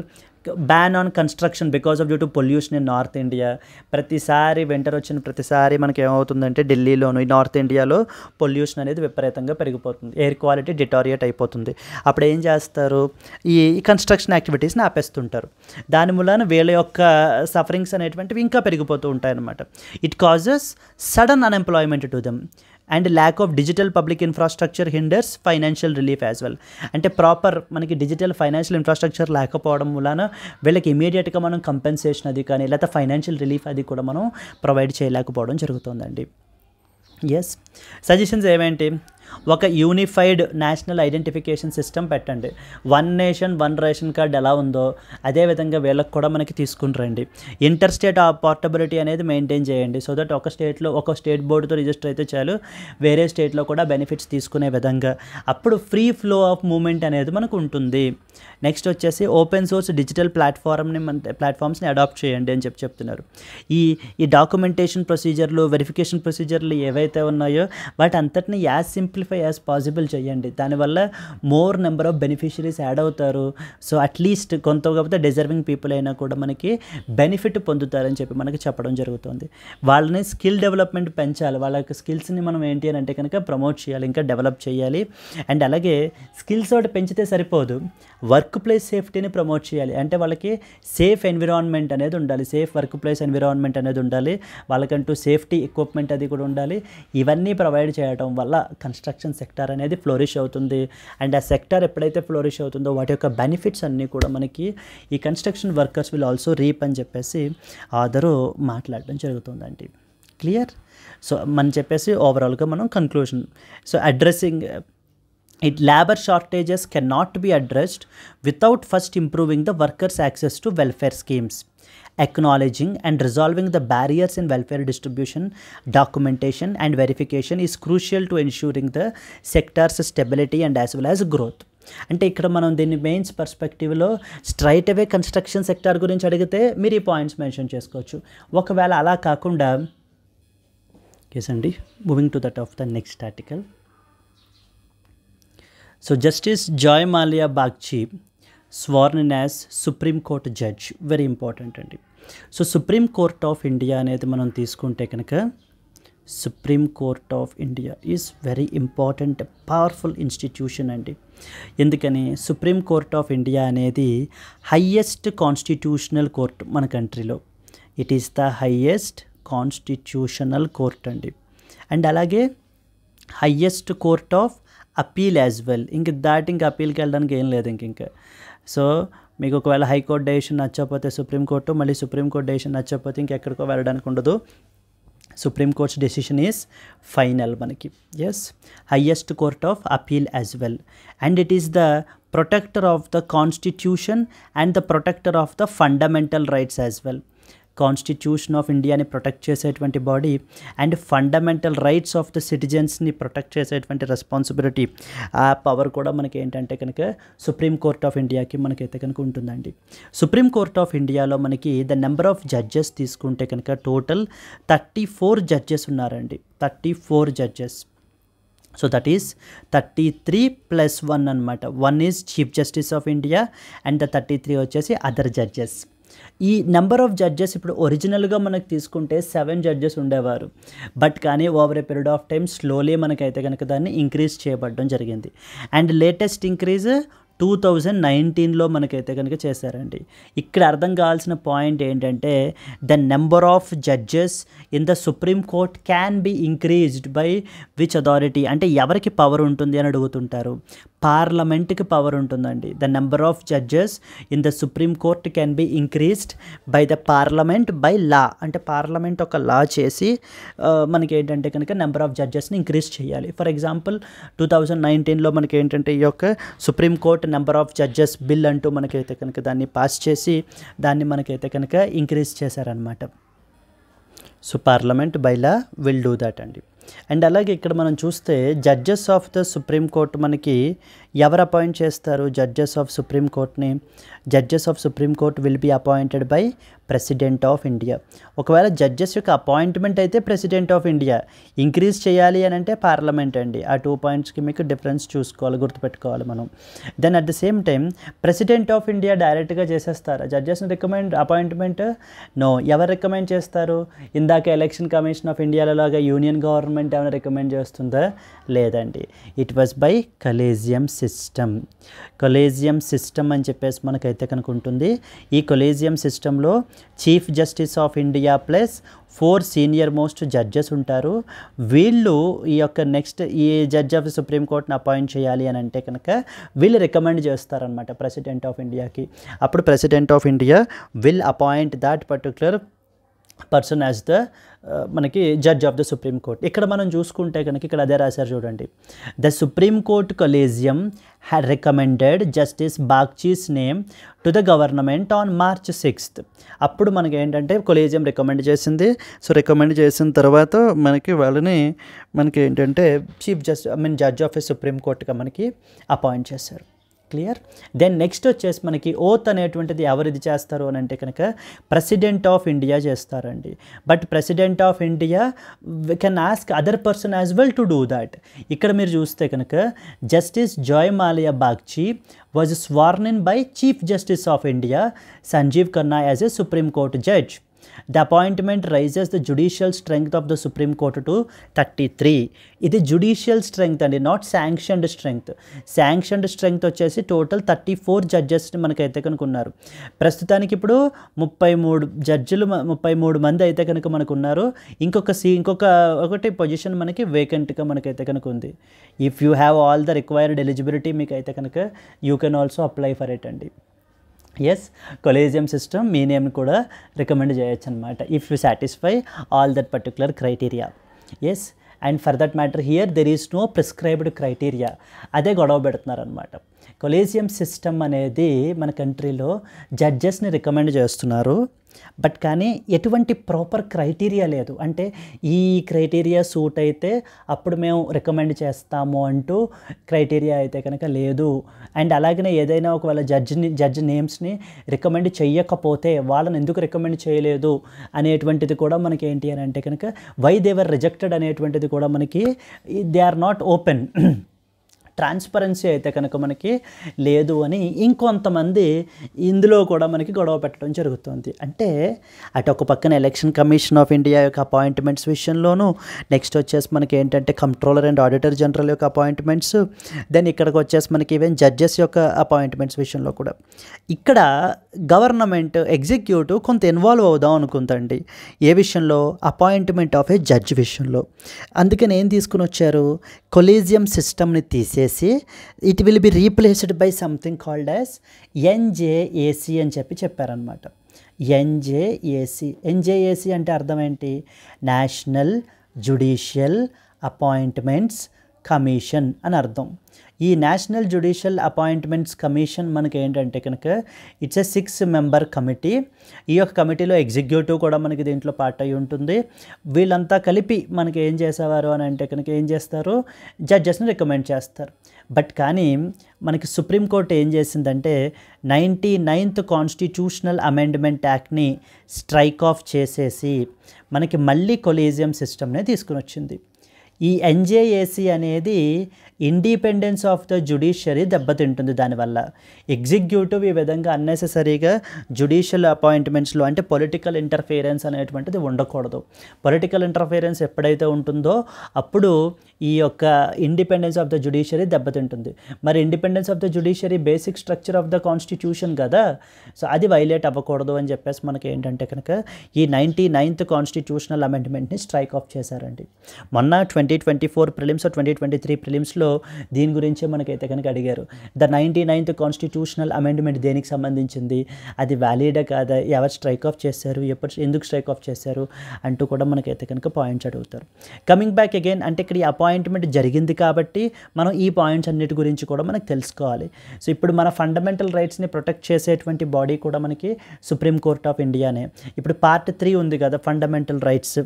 ban on construction because of due to pollution in north India. ప్రతిసారి వింటర్ వచ్చిన ప్రతిసారి మనకి ఏమవుతుందంటే ఢిల్లీలోను ఈ నార్త్ ఇండియాలో పొల్యూషన్ అనేది విపరీతంగా పెరిగిపోతుంది, ఎయిర్ క్వాలిటీ డిటారియేట్ అయిపోతుంది. అప్పుడు ఏం చేస్తారు, ఈ కన్స్ట్రక్షన్ యాక్టివిటీస్ని ఆపేస్తుంటారు. దాని మూలన వీళ్ళ యొక్క సఫరింగ్స్ అనేటువంటివి ఇంకా పెరిగిపోతూ ఉంటాయన్నమాట. It causes sudden unemployment to them and lack of digital public infrastructure hinders financial relief as well. అంటే ప్రాపర్ మనకి డిజిటల్ ఫైనాన్షియల్ ఇన్ఫ్రాస్ట్రక్చర్ లేకపోవడం వలన వీళ్ళకి ఇమీడియట్గా మనం కంపెన్సేషన్ అది కానీ లేకపోతే ఫైనాన్షియల్ రిలీఫ్ అది కూడా మనం ప్రొవైడ్ చేయలేకపోవడం జరుగుతుందండి. ఎస్, సజెషన్స్ ఏమేంటి, ఒక యూనిఫైడ్ నేషనల్ ఐడెంటిఫికేషన్ సిస్టమ్ పెట్టండి. One nation one ration card ఎలా ఉందో అదేవిధంగా వీళ్ళకి కూడా మనకి తీసుకుని రండి. ఇంటర్ స్టేట్ పోర్టబిలిటీ అనేది మెయింటైన్ చేయండి. సో దట్ ఒక స్టేట్లో ఒక స్టేట్ బోర్డుతో రిజిస్టర్ అయితే చాలు, వేరే స్టేట్లో కూడా బెనిఫిట్స్ తీసుకునే విధంగా. అప్పుడు ఫ్రీ ఫ్లో ఆఫ్ మూమెంట్ అనేది మనకు ఉంటుంది. నెక్స్ట్ వచ్చేసి ఓపెన్ సోర్స్ డిజిటల్ ప్లాట్ఫామ్స్ని అడాప్ట్ చేయండి అని చెప్తున్నారు. ఈ డాక్యుమెంటేషన్ ప్రొసీజర్లు, వెరిఫికేషన్ ప్రొసీజర్లు ఏవైతే ఉన్నాయో వాటి అంతటిని యాజ్ సింప్లిఫై యాజ్ పాసిబుల్ చేయండి. దానివల్ల more number of beneficiaries add అవుతారు. సో అట్లీస్ట్ కొంత కాకపోతే డిజర్వింగ్ పీపుల్ అయినా కూడా మనకి బెనిఫిట్ పొందుతారని చెప్పి మనకి చెప్పడం జరుగుతుంది. వాళ్ళని స్కిల్ డెవలప్మెంట్ పెంచాలి, వాళ్ళ యొక్క స్కిల్స్ని మనం ఏంటి అని అంటే కనుక ప్రమోట్ చేయాలి, ఇంకా డెవలప్ చేయాలి. అండ్ అలాగే స్కిల్స్ ఒకటి పెంచితే సరిపోదు, వర్క్ ప్లేస్ సేఫ్టీని ప్రమోట్ చేయాలి. అంటే వాళ్ళకి సేఫ్ ఎన్విరాన్మెంట్ అనేది ఉండాలి, సేఫ్ వర్క్ ప్లేస్ ఎన్విరాన్మెంట్ అనేది ఉండాలి, వాళ్ళకంటూ సేఫ్టీ ఎక్విప్మెంట్ అది కూడా ఉండాలి. ఇవన్నీ ప్రొవైడ్ చేయడం వల్ల కన్స్ట్రక్షన్ సెక్టార్ అనేది ఫ్లోరిష్ అవుతుంది. అండ్ ఆ సెక్టార్ ఎప్పుడైతే ఫ్లోరిష్ అవుతుందో వాటి యొక్క బెనిఫిట్స్ అన్నీ కూడా మనకి ఈ construction workers will also reap అని చెప్పేసి ఆదరు మాట్లాడడం జరుగుతుందండి. క్లియర్? సో మనం చెప్పేసి ఓవరాల్గా మనం conclusion, so addressing labor shortages cannot be addressed without first improving the workers' access to welfare schemes. Acknowledging and resolving the barriers in welfare distribution, documentation and verification is crucial to ensuring the sector's stability and as well as growth. అంటే ఇక్కడ మనం దీన్ని mains పర్స్పెక్టివ్లో straight అవే construction sector గురించి అడిగితే మీరు ఈ points mention చేసుకోవచ్చు. ఒకవేళ అలా కాకుండా ఎస్ అండి, moving to that of the next article. So Justice Joy Malia Bagchi sworn in as Supreme Court judge, very important అండి. So supreme court of India అనేది మనం తీసుకుంటే కనుక supreme court of India is very important powerful institution అండి. ఎందుకని, supreme court of India అనేది highest constitutional court మన కంట్రీలో. It is the highest constitutional court అండి. అండ్ అలాగే highest court of appeal as well. ఇంక అపీల్కి వెళ్ళడానికి ఏం లేదు ఇంకా. సో మీకు ఒకవేళ హైకోర్టు డెసిషన్ నచ్చకపోతే సుప్రీంకోర్టు, మళ్ళీ సుప్రీంకోర్టు డెసిషన్ నచ్చకపోతే ఇంకెక్కడికో వెళ్ళడానికి ఉండదు. Supreme courts decision is final మనకి. Yes, highest court of appeal as well. And it is the protector of the constitution and the protector of the fundamental rights as well. Constitution of ఇండియాని protect చేసేటువంటి body and fundamental rights of the సిటిజన్స్ని protect చేసేటువంటి responsibility, ఆ power కూడా మనకి ఏంటంటే కనుక supreme court of ఇండియాకి మనకైతే కనుక ఉంటుందండి. సుప్రీం కోర్ట్ ఆఫ్ ఇండియాలో మనకి ద నెంబర్ ఆఫ్ జడ్జెస్ తీసుకుంటే కనుక టోటల్ 34 జడ్జెస్ ఉన్నారండి. 34 జడ్జెస్. సో దట్ ఈస్ 33 + 1 అనమాట. 1 is chief justice of India and the 33 వచ్చేసి అదర్ జడ్జెస్. ఈ నెంబర్ ఆఫ్ జడ్జెస్ ఇప్పుడు ఒరిజినల్గా మనకు తీసుకుంటే 7 జడ్జెస్ ఉండేవారు. బట్ కానీ over a period of time slowly మనకైతే కనుక దాన్ని ఇంక్రీజ్ చేయబడడం జరిగింది. అండ్ లేటెస్ట్ ఇంక్రీజ్ 2019లో మనకైతే కనుక చేశారండి. ఇక్కడ అర్థం కావాల్సిన పాయింట్ ఏంటంటే the number of judges in the supreme court can be increased by which authority, అంటే ఎవరికి పవర్ ఉంటుంది అని అడుగుతుంటారు. పార్లమెంట్కి పవర్ ఉంటుందండి. The number of judges in the supreme court can be increased by the parliament by లా. అంటే parliament ఒక లా చేసి మనకి ఏంటంటే కనుక నెంబర్ ఆఫ్ జడ్జెస్ని ఇంక్రీజ్ చేయాలి. ఫర్ ఎగ్జాంపుల్ 2019లో మనకి ఏంటంటే ఈ యొక్క supreme court number of judges bill అంటూ మనకైతే కనుక దాన్ని పాస్ చేసి దాన్ని మనకైతే కనుక ఇంక్రీజ్ చేశారనమాట. So parliament by law will do that అండి. అండ్ అలాగే ఇక్కడ మనం చూస్తే judges of the supreme court మనకి ఎవరు అపాయింట్ చేస్తారు జడ్జెస్ ఆఫ్ సుప్రీం కోర్ట్ని? Judges of supreme court will be appointed by president of India. ఒకవేళ జడ్జెస్ యొక్క అపాయింట్మెంట్ అయితే ప్రెసిడెంట్ ఆఫ్ ఇండియా, ఇంక్రీజ్ చేయాలి అని అంటే పార్లమెంట్ అండి. ఆ 2 పాయింట్స్కి మీకు డిఫరెన్స్ చూసుకోవాలి, గుర్తుపెట్టుకోవాలి మనం. Then at the same time president of India డైరెక్ట్గా చేసేస్తారా జడ్జెస్ని అపాయింట్మెంట్? నో. ఎవరు రికమెండ్ చేస్తారు? ఇందాక ఎలక్షన్ కమిషన్ ఆఫ్ ఇండియాలో లాగా యూనియన్ గవర్నమెంట్ ఏమైనా రికమెండ్ చేస్తుందా? లేదండి. It was by collegium system. Collegium system అని చెప్పేసి మనకైతే కనుక ఉంటుంది. ఈ కొలీజియం సిస్టంలో chief justice of India plus 4 senior most judges ఉంటారు. వీళ్ళు ఈ యొక్క నెక్స్ట్ ఈ జడ్జ్ ఆఫ్ సుప్రీం కోర్ట్ని అపాయింట్ చేయాలి అని అంటే కనుక వీళ్ళు రికమెండ్ చేస్తారనమాట ప్రెసిడెంట్ ఆఫ్ ఇండియాకి. అప్పుడు president of India will appoint that particular person as the మనకి judge of the supreme court. ఇక్కడ మనం చూసుకుంటే కనుక ఇక్కడ అదే రాశారు చూడండి. The supreme court collegium had recommended justice Bagchi's name to the government on March 6th. అప్పుడు మనకి ఏంటంటే కొలీజియం రికమెండ్ చేసింది. సో రికమెండ్ చేసిన తర్వాత మనకి ఏంటంటే chief judge of the supreme కోర్ట్గా మనకి అపాయింట్ చేశారు. క్లియర్. దెన్ నెక్స్ట్ వచ్చేసి మనకి ఓత్ అనేటువంటిది ఎవరిది చేస్తారు అని అంటే కనుక ప్రెసిడెంట్ ఆఫ్ ఇండియా చేస్తారండి. But president of India can ask other person as well to do that. ఇక్కడ మీరు చూస్తే కనుక justice Joy Malya Bagchi was sworn in by chief justice of India Sanjiv Khanna as a supreme court judge. The appointment raises the judicial strength of the Supreme Court to 33. ఇది judicial strength అండి, not sanctioned strength. Sanctioned strength వచ్చేసి total 34 జడ్జెస్ని మనకైతే కనుక ఉన్నారు. ప్రస్తుతానికి ఇప్పుడు 33 మంది అయితే కనుక మనకు ఉన్నారు. ఇంకొకటి పొజిషన్ మనకి వేకెంట్గా మనకైతే కనుక ఉంది. If you have all the required eligibility మీకు అయితే కనుక you can also apply for it అండి. ఎస్, కొలీజియం సిస్టమ్ మీ నేమ్ కూడా రికమెండ్ చేయొచ్చు అనమాట if you satisfy all that particular criteria. Yes, and for that matter here there is no prescribed criteria. అదే గొడవ పెడుతున్నారు అనమాట. కొలీజియం సిస్టమ్ అనేది మన కంట్రీలో జడ్జెస్ని రికమెండ్ చేస్తున్నారు, బట్ కానీ ఎటువంటి ప్రాపర్ క్రైటీరియా లేదు. అంటే ఈ క్రైటీరియా సూట్ అయితే అప్పుడు మేము రికమెండ్ అంటూ క్రైటీరియా అయితే కనుక లేదు. అండ్ అలాగనే ఏదైనా ఒకవేళ జడ్జ్ నేమ్స్ని రికమెండ్ చేయకపోతే వాళ్ళని ఎందుకు రికమెండ్ చేయలేదు అనేటువంటిది కూడా మనకి ఏంటి అని అంటే కనుక వై దే వర్ రిజెక్టెడ్ అనేటువంటిది కూడా మనకి they are not open. Transparency అయితే కనుక మనకి లేదు అని ఇంకొంతమంది ఇందులో కూడా మనకి గొడవ పెట్టడం జరుగుతుంది. అంటే అటు ఒక పక్కన ఎలక్షన్ కమిషన్ ఆఫ్ ఇండియా యొక్క అపాయింట్మెంట్స్ విషయంలోనూ, నెక్స్ట్ వచ్చేసి మనకి ఏంటంటే కంట్రోలర్ అండ్ ఆడిటర్ జనరల్ యొక్క అపాయింట్మెంట్స్, దెన్ ఇక్కడికి వచ్చేసి మనకి ఈవెన్ జడ్జెస్ యొక్క అపాయింట్మెంట్స్ విషయంలో కూడా ఇక్కడ గవర్నమెంట్ ఎగ్జిక్యూటివ్ కొంత ఇన్వాల్వ్ అవుదాం అనుకుందండి. ఏ విషయంలో? అపాయింట్మెంట్ ఆఫ్ ఏ జడ్జ్ విషయంలో. అందుకని ఏం తీసుకుని వచ్చారు? కొలీజియం సిస్టమ్ని తీసేసి it will be replaced by something called as NJAC అని చెప్పారనమాట. ఎన్జేఏసీ అంటే అర్థం ఏంటి? నేషనల్ జ్యుడిషియల్ అపాయింట్మెంట్స్ కమిషన్ అని అర్థం. ఈ నేషనల్ జ్యుడిషియల్ అపాయింట్మెంట్స్ కమిషన్ మనకి ఏంటంటే కనుక ఇట్స్ ఎ 6 మెంబర్ కమిటీ. ఈ యొక్క కమిటీలో ఎగ్జిక్యూటివ్ కూడా మనకి దీంట్లో పార్ట్ అయి ఉంటుంది. వీళ్ళంతా కలిపి మనకి ఏం చేసేవారు అని అంటే కనుక ఏం చేస్తారు? జడ్జెస్ని రికమెండ్ చేస్తారు. బట్ కానీ మనకి సుప్రీంకోర్టు ఏం చేసిందంటే 99th కాన్స్టిట్యూషనల్ అమెండ్మెంట్ యాక్ట్ని స్ట్రైక్ ఆఫ్ చేసేసి మనకి మళ్ళీ కొలీజియం సిస్టమ్నే తీసుకుని వచ్చింది. ఈ ఎన్జేఏసీ అనేది ఇండిపెండెన్స్ ఆఫ్ ద జ్యుడిషియరీ దెబ్బతింటుంది. దానివల్ల ఎగ్జిక్యూటివ్ ఈ విధంగా అన్నెసెసరీగా జ్యుడిషియల్ అపాయింట్మెంట్స్లో అంటే పొలిటికల్ ఇంటర్ఫియరెన్స్ అనేటువంటిది ఉండకూడదు. పొలిటికల్ ఇంటర్ఫియరెన్స్ ఎప్పుడైతే ఉంటుందో అప్పుడు ఈ యొక్క ఇండిపెండెన్స్ ఆఫ్ ద జ్యుడిషియరీ దెబ్బతింటుంది. మరి independence of the judiciary basic structure of the constitution కదా, సో అది వైలేట్ అవ్వకూడదు అని చెప్పేసి మనకి ఏంటంటే కనుక ఈ 99th కాన్స్టిట్యూషనల్ అమెండ్మెంట్ని స్ట్రైక్ ఆఫ్ చేశారండి. మొన్న 2024 ప్రిలిమ్స్ 2023 ప్రిలిమ్స్లో దీని గురించే మనకైతే కనుక అడిగారు. ద 99th కాన్స్టిట్యూషనల్ అమెండ్మెంట్ దేనికి సంబంధించింది, అది వ్యాలిడా కాదా, ఎవరు స్ట్రైక్ ఆఫ్ చేశారు, ఎందుకు స్ట్రైక్ ఆఫ్ చేశారు అంటూ కూడా మనకైతే కనుక పాయింట్స్ అడుగుతారు. కమింగ్ బ్యాక్ అగైన్ అంటే ఇక్కడ ఈ అపాయింట్మెంట్ జరిగింది కాబట్టి మనం ఈ పాయింట్స్ అన్నిటి గురించి కూడా మనకు తెలుసుకోవాలి. సో ఇప్పుడు మన ఫండమెంటల్ రైట్స్ని ప్రొటెక్ట్ చేసేటువంటి బాడీ కూడా మనకి సుప్రీం కోర్ట్ ఆఫ్ ఇండియానే. ఇప్పుడు పార్ట్ 3 ఉంది కదా ఫండమెంటల్ రైట్స్.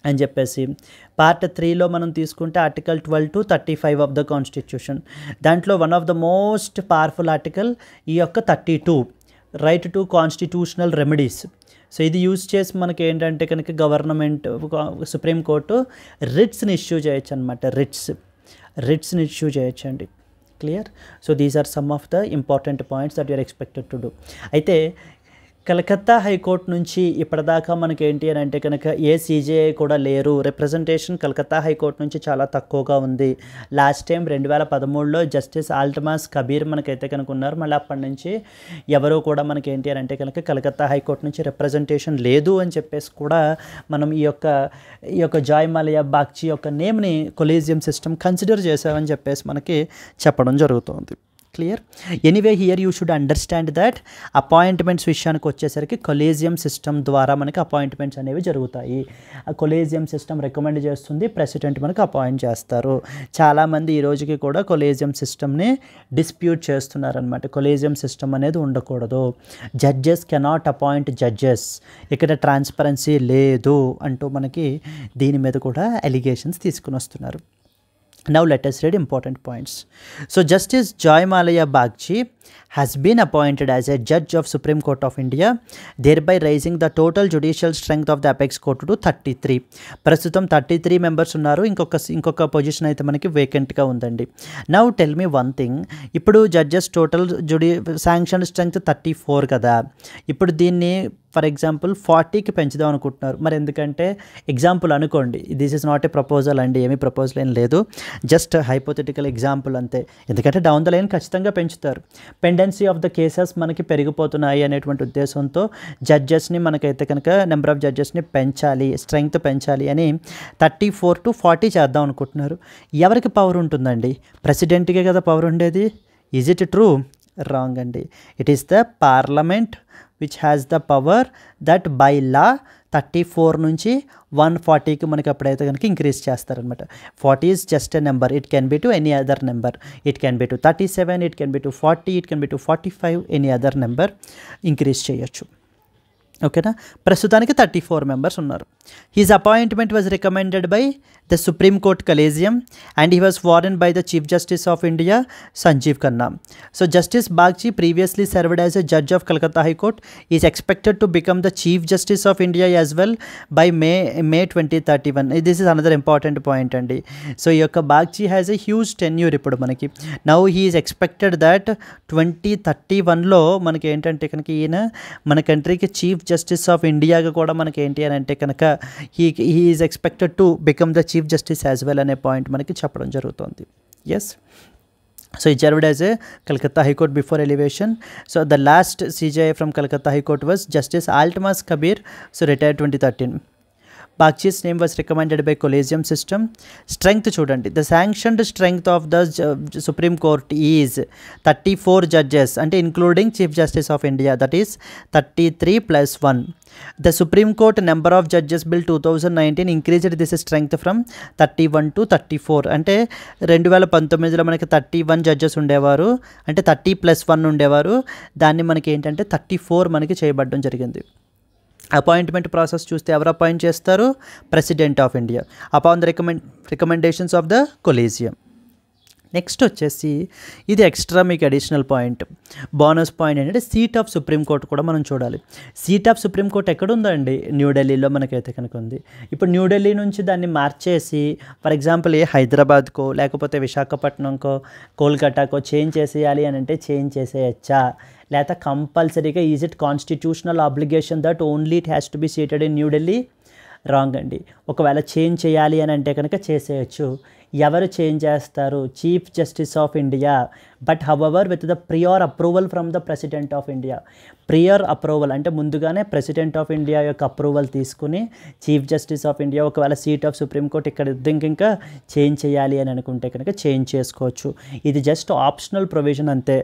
అని చెప్పేసి. పార్ట్ 3లో మనం తీసుకుంటే article 12 to 35 of the constitution. దాంట్లో one of the most powerful article ఈ యొక్క 32 right to constitutional remedies. So ఇది యూజ్ చేసి మనకి ఏంటంటే కనుక గవర్నమెంట్ సుప్రీంకోర్టు రిట్స్ని ఇష్యూ చేయొచ్చు అనమాట. రిట్స్ని ఇష్యూ చేయొచ్చండి. Clear? So these are some of the important points that you're expected to do. అయితే కలకత్తా హైకోర్టు నుంచి ఇప్పటిదాకా మనకి ఏంటి అని అంటే కనుక ఏ సీజేఐ కూడా లేరు. రిప్రజెంటేషన్ కలకత్తా హైకోర్టు నుంచి చాలా తక్కువగా ఉంది. లాస్ట్ టైం 2013లో జస్టిస్ ఆల్టమాస్ కబీర్ మనకైతే కనుక ఉన్నారు. మళ్ళీ అప్పటి నుంచి ఎవరు కూడా మనకి ఏంటి అని అంటే కనుక కలకత్తా హైకోర్టు నుంచి రిప్రజెంటేషన్ లేదు అని చెప్పేసి కూడా మనం ఈ యొక్క జాయ్ మాలియా బాగ్చి యొక్క నేమ్ని కొలీజియం సిస్టమ్ కన్సిడర్ చేసామని చెప్పేసి మనకి చెప్పడం జరుగుతుంది. Clear? Anyway here you should understand that appointments విషయానికి వచ్చేసరికి కొలీజియం సిస్టమ్ ద్వారా మనకి అపాయింట్మెంట్స్ అనేవి జరుగుతాయి. ఆ కొలీజియం సిస్టమ్ రికమెండ్ చేస్తుంది, ప్రెసిడెంట్ మనకు అపాయింట్ చేస్తారు. చాలామంది ఈ రోజుకి కూడా కొలీజియం సిస్టమ్ని డిస్ప్యూట్ చేస్తున్నారనమాట. కొలీజియం సిస్టమ్ అనేది ఉండకూడదు, జడ్జెస్ కెనాట్ అపాయింట్ జడ్జెస్, ఇక్కడ ట్రాన్స్పరెన్సీ లేదు అంటూ మనకి దీని మీద కూడా అలిగేషన్స్ తీసుకుని వస్తున్నారు. Now let us read important points. So Justice Joy Malia Bagchi has been appointed as a judge of Supreme Court of India, thereby raising the total judicial strength of the apex court to 33. ప్రస్తుతం 33 members ఉన్నారు. ఇంకొక position అయితే మనకి వేకెంట్గా ఉందండి. Now tell me one thing, ఇప్పుడు judges total sanction strength 34 కదా. ఇప్పుడు దీన్ని ఫర్ ఎగ్జాంపుల్ 40కి పెంచుదాం అనుకుంటున్నారు. మరి ఎందుకంటే ఎగ్జాంపుల్ అనుకోండి, this is not a proposal అండి, ఏమీ ప్రపోజల్ ఏం లేదు, జస్ట్ హైపోథెటికల్ ఎగ్జాంపుల్ అంతే. ఎందుకంటే డౌన్ ద లైన్ ఖచ్చితంగా పెంచుతారు. పెండెన్సీ ఆఫ్ ద కేసెస్ మనకి పెరిగిపోతున్నాయి అనేటువంటి ఉద్దేశంతో జడ్జెస్ని మనకైతే కనుక నెంబర్ ఆఫ్ జడ్జెస్ని పెంచాలి, స్ట్రెంగ్త్ పెంచాలి అని 34 to 40 చేద్దాం అనుకుంటున్నారు. ఎవరికి పవర్ ఉంటుందండి? ప్రెసిడెంట్కే కదా పవర్ ఉండేది. Is it true? రాంగ్ అండి. It is the parliament which has the power that by law 34 నుంచి 140కి మనకి అప్పుడైతే కనుక ఇంక్రీజ్ చేస్తారనమాట. 40 is just a number, it can be to any other number, it can be to 37, it can be to 40, it can be to 45, any other number increase చేయొచ్చు. ఓకేనా? ప్రస్తుతానికి 34 members ఉన్నారు. His appointment was recommended by the supreme court collegium and he was sworn by the chief justice of India Sanjiv Khanna. So justice Bagchi previously served as a judge of Calcutta high court, is expected to become the chief justice of India as well by May 2031. This is another important point అండి. So ఈ యొక్క Bagchi has a huge tenure ఇప్పుడు మనకి. Now he is expected that 2031లో మనకి ఏంటంటే కనుక ఈయన మన కంట్రీకి చీఫ్ జస్టిస్ ఆఫ్ ఇండియాగా కూడా మనకి ఏంటి అని అంటే కనుక he is expected to become the chief justice as well అనే పాయింట్ మనకి చెప్పడం జరుగుతుంది. Yes. So he served as a Calcutta High Court before elevation. So the last CJI from Calcutta High Court was Justice Altamas Kabir, so retired 2013. Bagchi's name was recommended by collegium system. Strength చూడండి, the sanctioned strength of the Supreme Court is 34 judges అంటే including Chief Justice of India, that is 33 plus 1. The Supreme Court number of judges bill 2019 increased this strength from 31 to 34. అంటే 2019లో మనకి 31 judges ఉండేవారు, అంటే 30 plus 1 ఉండేవారు, దాన్ని మనకి ఏంటంటే 34 మనకి చేయబడడం జరిగింది. అపాయింట్మెంట్ ప్రాసెస్ చూస్తే ఎవరు అపాయింట్ చేస్తారు? President of India upon the recommendations of the collegium. Next వచ్చేసి ఇది ఎక్స్ట్రా మీకు అడిషనల్ పాయింట్, బోనస్ పాయింట్ ఏంటంటే సీట్ ఆఫ్ సుప్రీంకోర్టు కూడా మనం చూడాలి. సీట్ ఆఫ్ సుప్రీంకోర్టు ఎక్కడ ఉందండి? న్యూఢిల్లీలో మనకైతే కనుక ఉంది. ఇప్పుడు న్యూఢిల్లీ నుంచి దాన్ని మార్చేసి ఫర్ ఎగ్జాంపుల్ హైదరాబాద్కో లేకపోతే విశాఖపట్నంకో కోల్కతాకో చేంజ్ చేసేయాలి అని అంటే చేంజ్ చేసేయచ్చా? లేకపోతే కంపల్సరీగా is it constitutional obligation that only it has to be seated in New Delhi? Wrong అండి. ఒకవేళ చేంజ్ చేయాలి అని అంటే కనుక చేసేయచ్చు. ఎవరు చేంజ్ చేస్తారు? Chief justice of India. But however with the prior approval from the president of India. Prior approval అంటే ముందుగానే ప్రెసిడెంట్ ఆఫ్ ఇండియా యొక్క అప్రూవల్ తీసుకుని చీఫ్ జస్టిస్ ఆఫ్ ఇండియా ఒకవేళ సీట్ ఆఫ్ సుప్రీంకోర్టు ఇక్కడ ఇంకా చేంజ్ చేయాలి అని అనుకుంటే కనుక చేంజ్ చేసుకోవచ్చు. ఇది జస్ట్ ఆప్షనల్ ప్రొవిజన్ అంతే,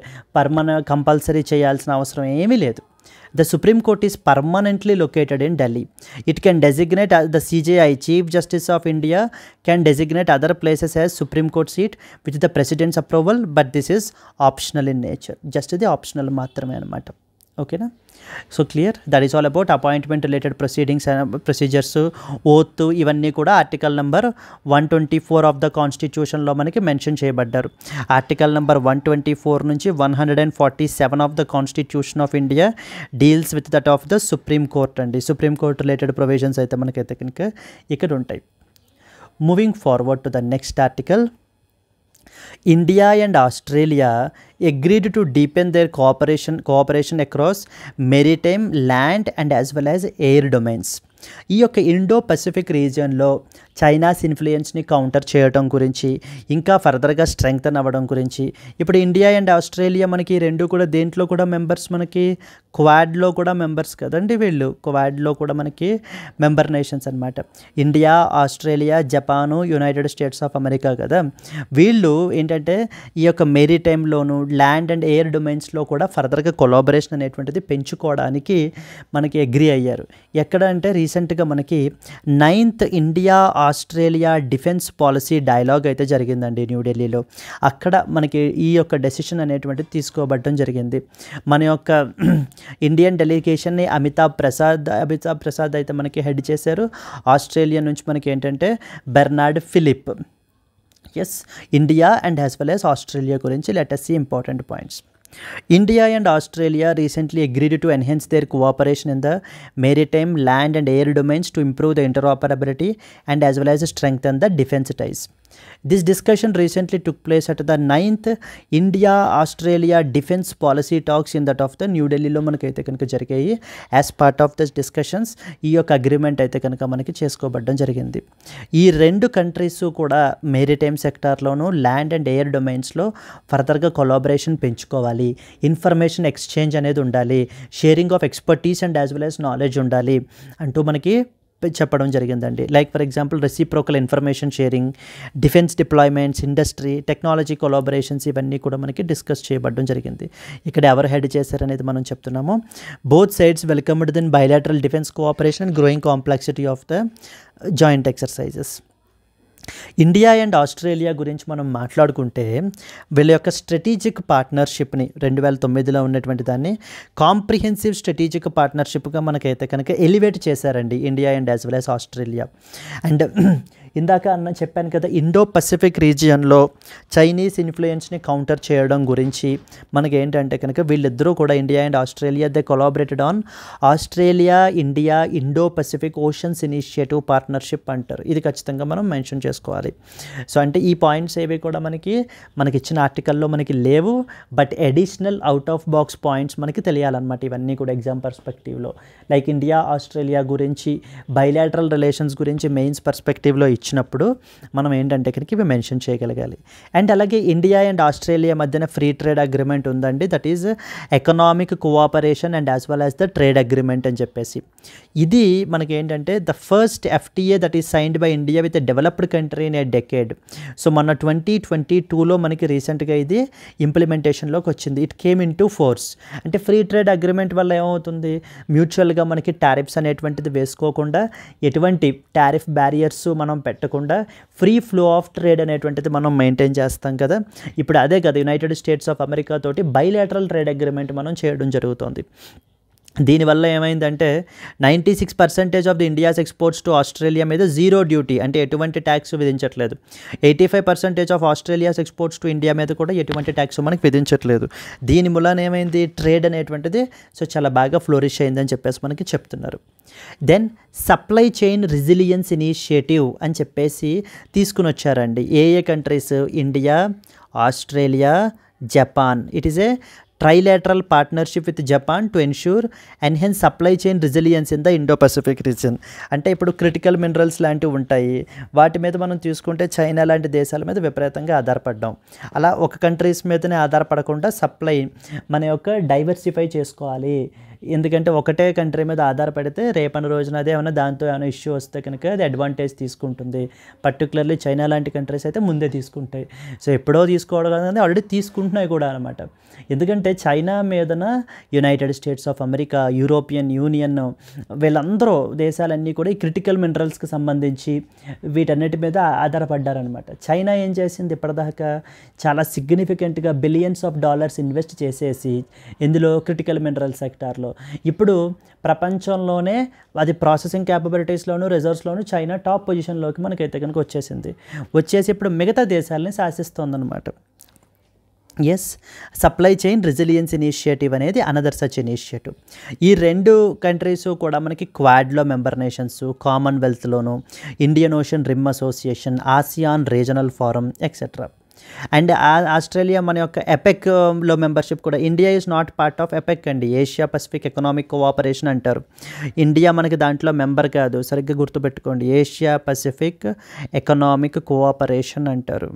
కంపల్సరీ చేయాల్సిన అవసరం ఏమీ లేదు. The Supreme Court is permanently located in Delhi. It can designate the CJI, Chief Justice of India, can designate other places as Supreme Court seat with the President's approval, but this is optional in nature. Just the optional మాత్రమే అన్నమాట. ఓకేనా. So clear, that is all about appointment related proceedings procedures, oath, ఇవన్నీ కూడా article number 124 of the కాన్స్టిట్యూషన్లో మనకి mention చేయబడ్డారు. Article number 124 నుంచి 147 of the constitution of India deals with that of the supreme court అండి. Supreme court related provisions అయితే మనకైతే కనుక ఇక్కడ ఉంటాయి. Moving forward to the next article. India and Australia agreed to deepen their cooperation across maritime, land and as well as air domains. ఈ యొక్క Indo Pacific రీజియన్లో China's ఇన్ఫ్లుయెన్స్ని counter చేయడం గురించి, ఇంకా ఫర్దర్గా స్ట్రెంగ్తన్ అవ్వడం గురించి, ఇప్పుడు ఇండియా అండ్ ఆస్ట్రేలియా మనకి రెండు కూడా దేంట్లో కూడా మెంబర్స్, మనకి క్వాడ్లో కూడా మెంబర్స్ కదండి. వీళ్ళు క్వాడ్లో కూడా మనకి మెంబర్ నేషన్స్ అనమాట. India, Australia, Japan, United States of America కదా. వీళ్ళు ఏంటంటే ఈ యొక్క మెరిటైమ్లోను, ల్యాండ్ అండ్ ఎయిర్ డొమైన్స్లో కూడా ఫర్దర్గా కొలాబరేషన్ అనేటువంటిది పెంచుకోవడానికి మనకి అగ్రీ అయ్యారు. ఎక్కడ అంటే రీసెంట్గా మనకి 9th India Australia defence policy dialogue అయితే జరిగిందండి న్యూఢిల్లీలో. అక్కడ మనకి ఈ యొక్క డెసిషన్ అనేటువంటిది తీసుకోబడడం జరిగింది. మన యొక్క ఇండియన్ డెలిగేషన్ని అమితాబ్ ప్రసాద్ అయితే మనకి హెడ్ చేశారు. ఆస్ట్రేలియా నుంచి మనకి ఏంటంటే Bernard Philip. Yes, India and as well as Australia గురించి let us see important points. India and Australia recently agreed to enhance their cooperation in the maritime, land and air domains to improve the interoperability and as well as strengthen the defense ties. This discussion recently took place at the 9th India-Australia Defence Policy Talks in that of the New Delhiలో మనకైతే కనుక జరిగాయి. As part of this discussions ఈ యొక్క agreement అయితే కనుక మనకి చేసుకోబడడం జరిగింది. ఈ రెండు కంట్రీస్ కూడా మెరిటైమ్ సెక్టార్లోను, ల్యాండ్ అండ్ ఎయిర్ డొమైన్స్లో ఫర్దర్గా కొలాబరేషన్ పెంచుకోవాలి, ఇన్ఫర్మేషన్ ఎక్స్చేంజ్ అనేది ఉండాలి, sharing of expertise and as well as knowledge ఉండాలి అంటూ మనకి చెప్పడం జరిగిందండి. Like for example reciprocal information sharing, defence deployments, industry, technology collaborations, ఇవన్నీ కూడా మనకి డిస్కస్ చేయబడడం జరిగింది. ఇక్కడ ఎవరు హెడ్ చేశారనేది మనం చెప్తున్నాము. Both sides welcomed the bilateral defence cooperation and growing complexity of the joint exercises. India and Australia గురించి మనం మాట్లాడుకుంటే వీళ్ళ యొక్క స్ట్రాటజిక్ పార్ట్నర్షిప్ని 2009లో ఉన్నటువంటి దాన్ని కాంప్రిహెన్సివ్ స్ట్రాటజిక్ పార్ట్నర్షిప్గా మనకైతే కనుక ఎలివేట్ చేశారండి India and as well as Australia. And ఇందాక చెప్పాను కదా, ఇండో పసిఫిక్ రీజియన్లో చైనీస్ ఇన్ఫ్లుయెన్స్ని కౌంటర్ చేయడం గురించి మనకి ఏంటంటే కనుక వీళ్ళిద్దరూ కూడా India and Australia they collaborated on Australia India Indo Pacific oceans initiative partnership అంటారు. ఇది ఖచ్చితంగా మనం మెన్షన్ చేసుకోవాలి. సో అంటే ఈ పాయింట్స్ ఏవి కూడా మనకి ఇచ్చిన ఆర్టికల్లో మనకి లేవు, but additional out of box points మనకి తెలియాలన్నమాట. ఇవన్నీ కూడా ఎగ్జామ్ పర్స్పెక్టివ్లో, లైక్ ఇండియా ఆస్ట్రేలియా గురించి, బైలాటరల్ రిలేషన్స్ గురించి మెయిన్స్ పర్స్పెక్టివ్లో ఇచ్చినప్పుడు మనం ఏంటంటే ఇక్కడికి ఇవి మెన్షన్ చేయగలగాలి. అండ్ అలాగే ఇండియా అండ్ ఆస్ట్రేలియా మధ్యన ఫ్రీ ట్రేడ్ అగ్రిమెంట్ ఉందండి, that is economic cooperation and as well as the trade agreement అని చెప్పేసి. ఇది మనకి ఏంటంటే the first FTA that is signed by India with a developed country in a decade. So మొన్న 2022లో మనకి రీసెంట్గా ఇది ఇంప్లిమెంటేషన్లోకి వచ్చింది. It came in to force. అంటే ఫ్రీ ట్రేడ్ అగ్రిమెంట్ వల్ల ఏమవుతుంది, మ్యూచువల్గా మనకి టారిఫ్స్ అనేటువంటిది వేసుకోకుండా, ఎటువంటి టారిఫ్ బ్యారియర్స్ మనం పెట్టకుండా ఫ్రీ ఫ్లో ఆఫ్ ట్రేడ్ అనేటువంటిది మనం మెయింటైన్ చేస్తాం కదా. ఇప్పుడు అదే కదా యునైటెడ్ స్టేట్స్ ఆఫ్ అమెరికా తోటి బైలాటరల్ ట్రేడ్ అగ్రిమెంట్ మనం చేయడం జరుగుతుంది. దీనివల్ల ఏమైందంటే 96% of the India's exports to Australia మీద జీరో డ్యూటీ, అంటే ఎటువంటి ట్యాక్స్ విధించట్లేదు. 85% of Australia's exports to India మీద కూడా ఎటువంటి ట్యాక్స్ మనకి విధించట్లేదు. దీని మూలాన ఏమైంది, ట్రేడ్ అనేటువంటిది సో చాలా బాగా ఫ్లోరిష్ అయిందని చెప్పేసి మనకి చెప్తున్నారు. Then supply chain resilience initiative అని చెప్పేసి తీసుకుని వచ్చారండి. ఏ countries, India, Australia, Japan. It is a trilateral partnership with Japan to ensure enhance supply chain resilience in the Indo-Pacific region. అంటే ఇప్పుడు క్రిటికల్ మినరల్స్ లాంటివి ఉంటాయి, వాటి మీద మనం తీసుకుంటే చైనా లాంటి దేశాల మీద విపరీతంగా ఆధారపడ్డాం. అలా ఒక కంట్రీస్ మీదనే ఆధారపడకుండా సప్లై మన యొక్క డైవర్సిఫై చేసుకోవాలి. ఎందుకంటే ఒకటే కంట్రీ మీద ఆధారపడితే రేపటి రోజున అదే ఏమైనా దాంతో ఏమైనా ఇష్యూ వస్తే కనుక అది అడ్వాంటేజ్ తీసుకుంటుంది. పర్టికులర్లీ చైనా లాంటి కంట్రీస్ అయితే ముందే తీసుకుంటాయి. సో ఎప్పుడో తీసుకోవడం అనేది ఆల్రెడీ తీసుకుంటున్నాయి కూడా అనమాట. ఎందుకంటే చైనా మీదన United States of America, European Union వీళ్ళందరూ దేశాలన్నీ కూడా ఈ క్రిటికల్ మినరల్స్కి సంబంధించి వీటన్నిటి మీద ఆధారపడ్డారనమాట. చైనా ఏం చేసింది ఇప్పటిదాకా చాలా సిగ్నిఫికెంట్గా బిలియన్స్ ఆఫ్ డాలర్స్ ఇన్వెస్ట్ చేసేసి ఇందులో క్రిటికల్ మినరల్ సెక్టార్లో ఇప్పుడు ప్రపంచంలోనే అది ప్రాసెసింగ్ క్యాపబిలిటీస్లోను రిజర్వ్స్లోను చైనా టాప్ పొజిషన్లోకి మనకైతే కనుక వచ్చేసి ఇప్పుడు మిగతా దేశాలని శాసిస్తోందనమాట. Yes, supply chain resilience initiative అనేది అనదర్ సచ్ ఇనిషియేటివ్. ఈ 2 కంట్రీస్ కూడా మనకి క్వాడ్లో మెంబర్ నేషన్స్, కామన్వెల్త్లోను, Indian Ocean Rim Association, ASEAN Regional Forum etcetera. And Australia మన యొక్క ఎపెక్లో మెంబర్షిప్ కూడా. India is not part of APEC అండి, ఏషియా పసిఫిక్ ఎకనామిక్ కోఆపరేషన్ అంటారు. ఇండియా మనకి దాంట్లో మెంబర్ కాదు, సరిగ్గా గుర్తుపెట్టుకోండి. ఏషియా పసిఫిక్ ఎకనామిక్ కోఆపరేషన్ అంటారు.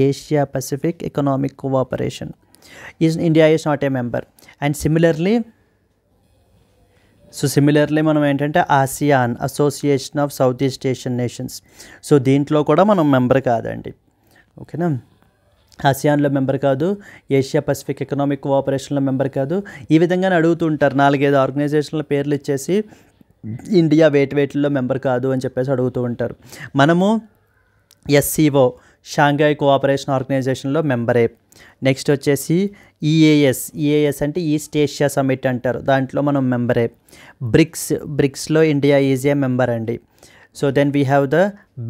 Asia Pacific economic cooperation India is not a member. And similarly మనం ఏంటంటే ASEAN association of south east Asian nations, so దీంట్లో కూడా మనం మెంబర్ కాదండి. ఓకేనా, ఆసియాన్లో మెంబర్ కాదు, ఏషియా పసిఫిక్ ఎకనామిక్ కోఆపరేషన్లో మెంబర్ కాదు. ఈ విధంగానే అడుగుతుంటారు, 4-5 ఆర్గనైజేషన్ల పేర్లు ఇచ్చేసి ఇండియా వేటిలో మెంబర్ కాదు అని చెప్పేసి అడుగుతూ ఉంటారు. మనము ఎస్సీఓ షాంఘై కోఆపరేషన్ ఆర్గనైజేషన్లో మెంబరే. నెక్స్ట్ వచ్చేసి ఈఏఎస్ అంటే ఈస్ట్ ఏషియా సమిట్ అంటారు, దాంట్లో మనం మెంబరే. బ్రిక్స్లో ఇండియా ఈజ్ ఏ మెంబర్ అండి. So then we have the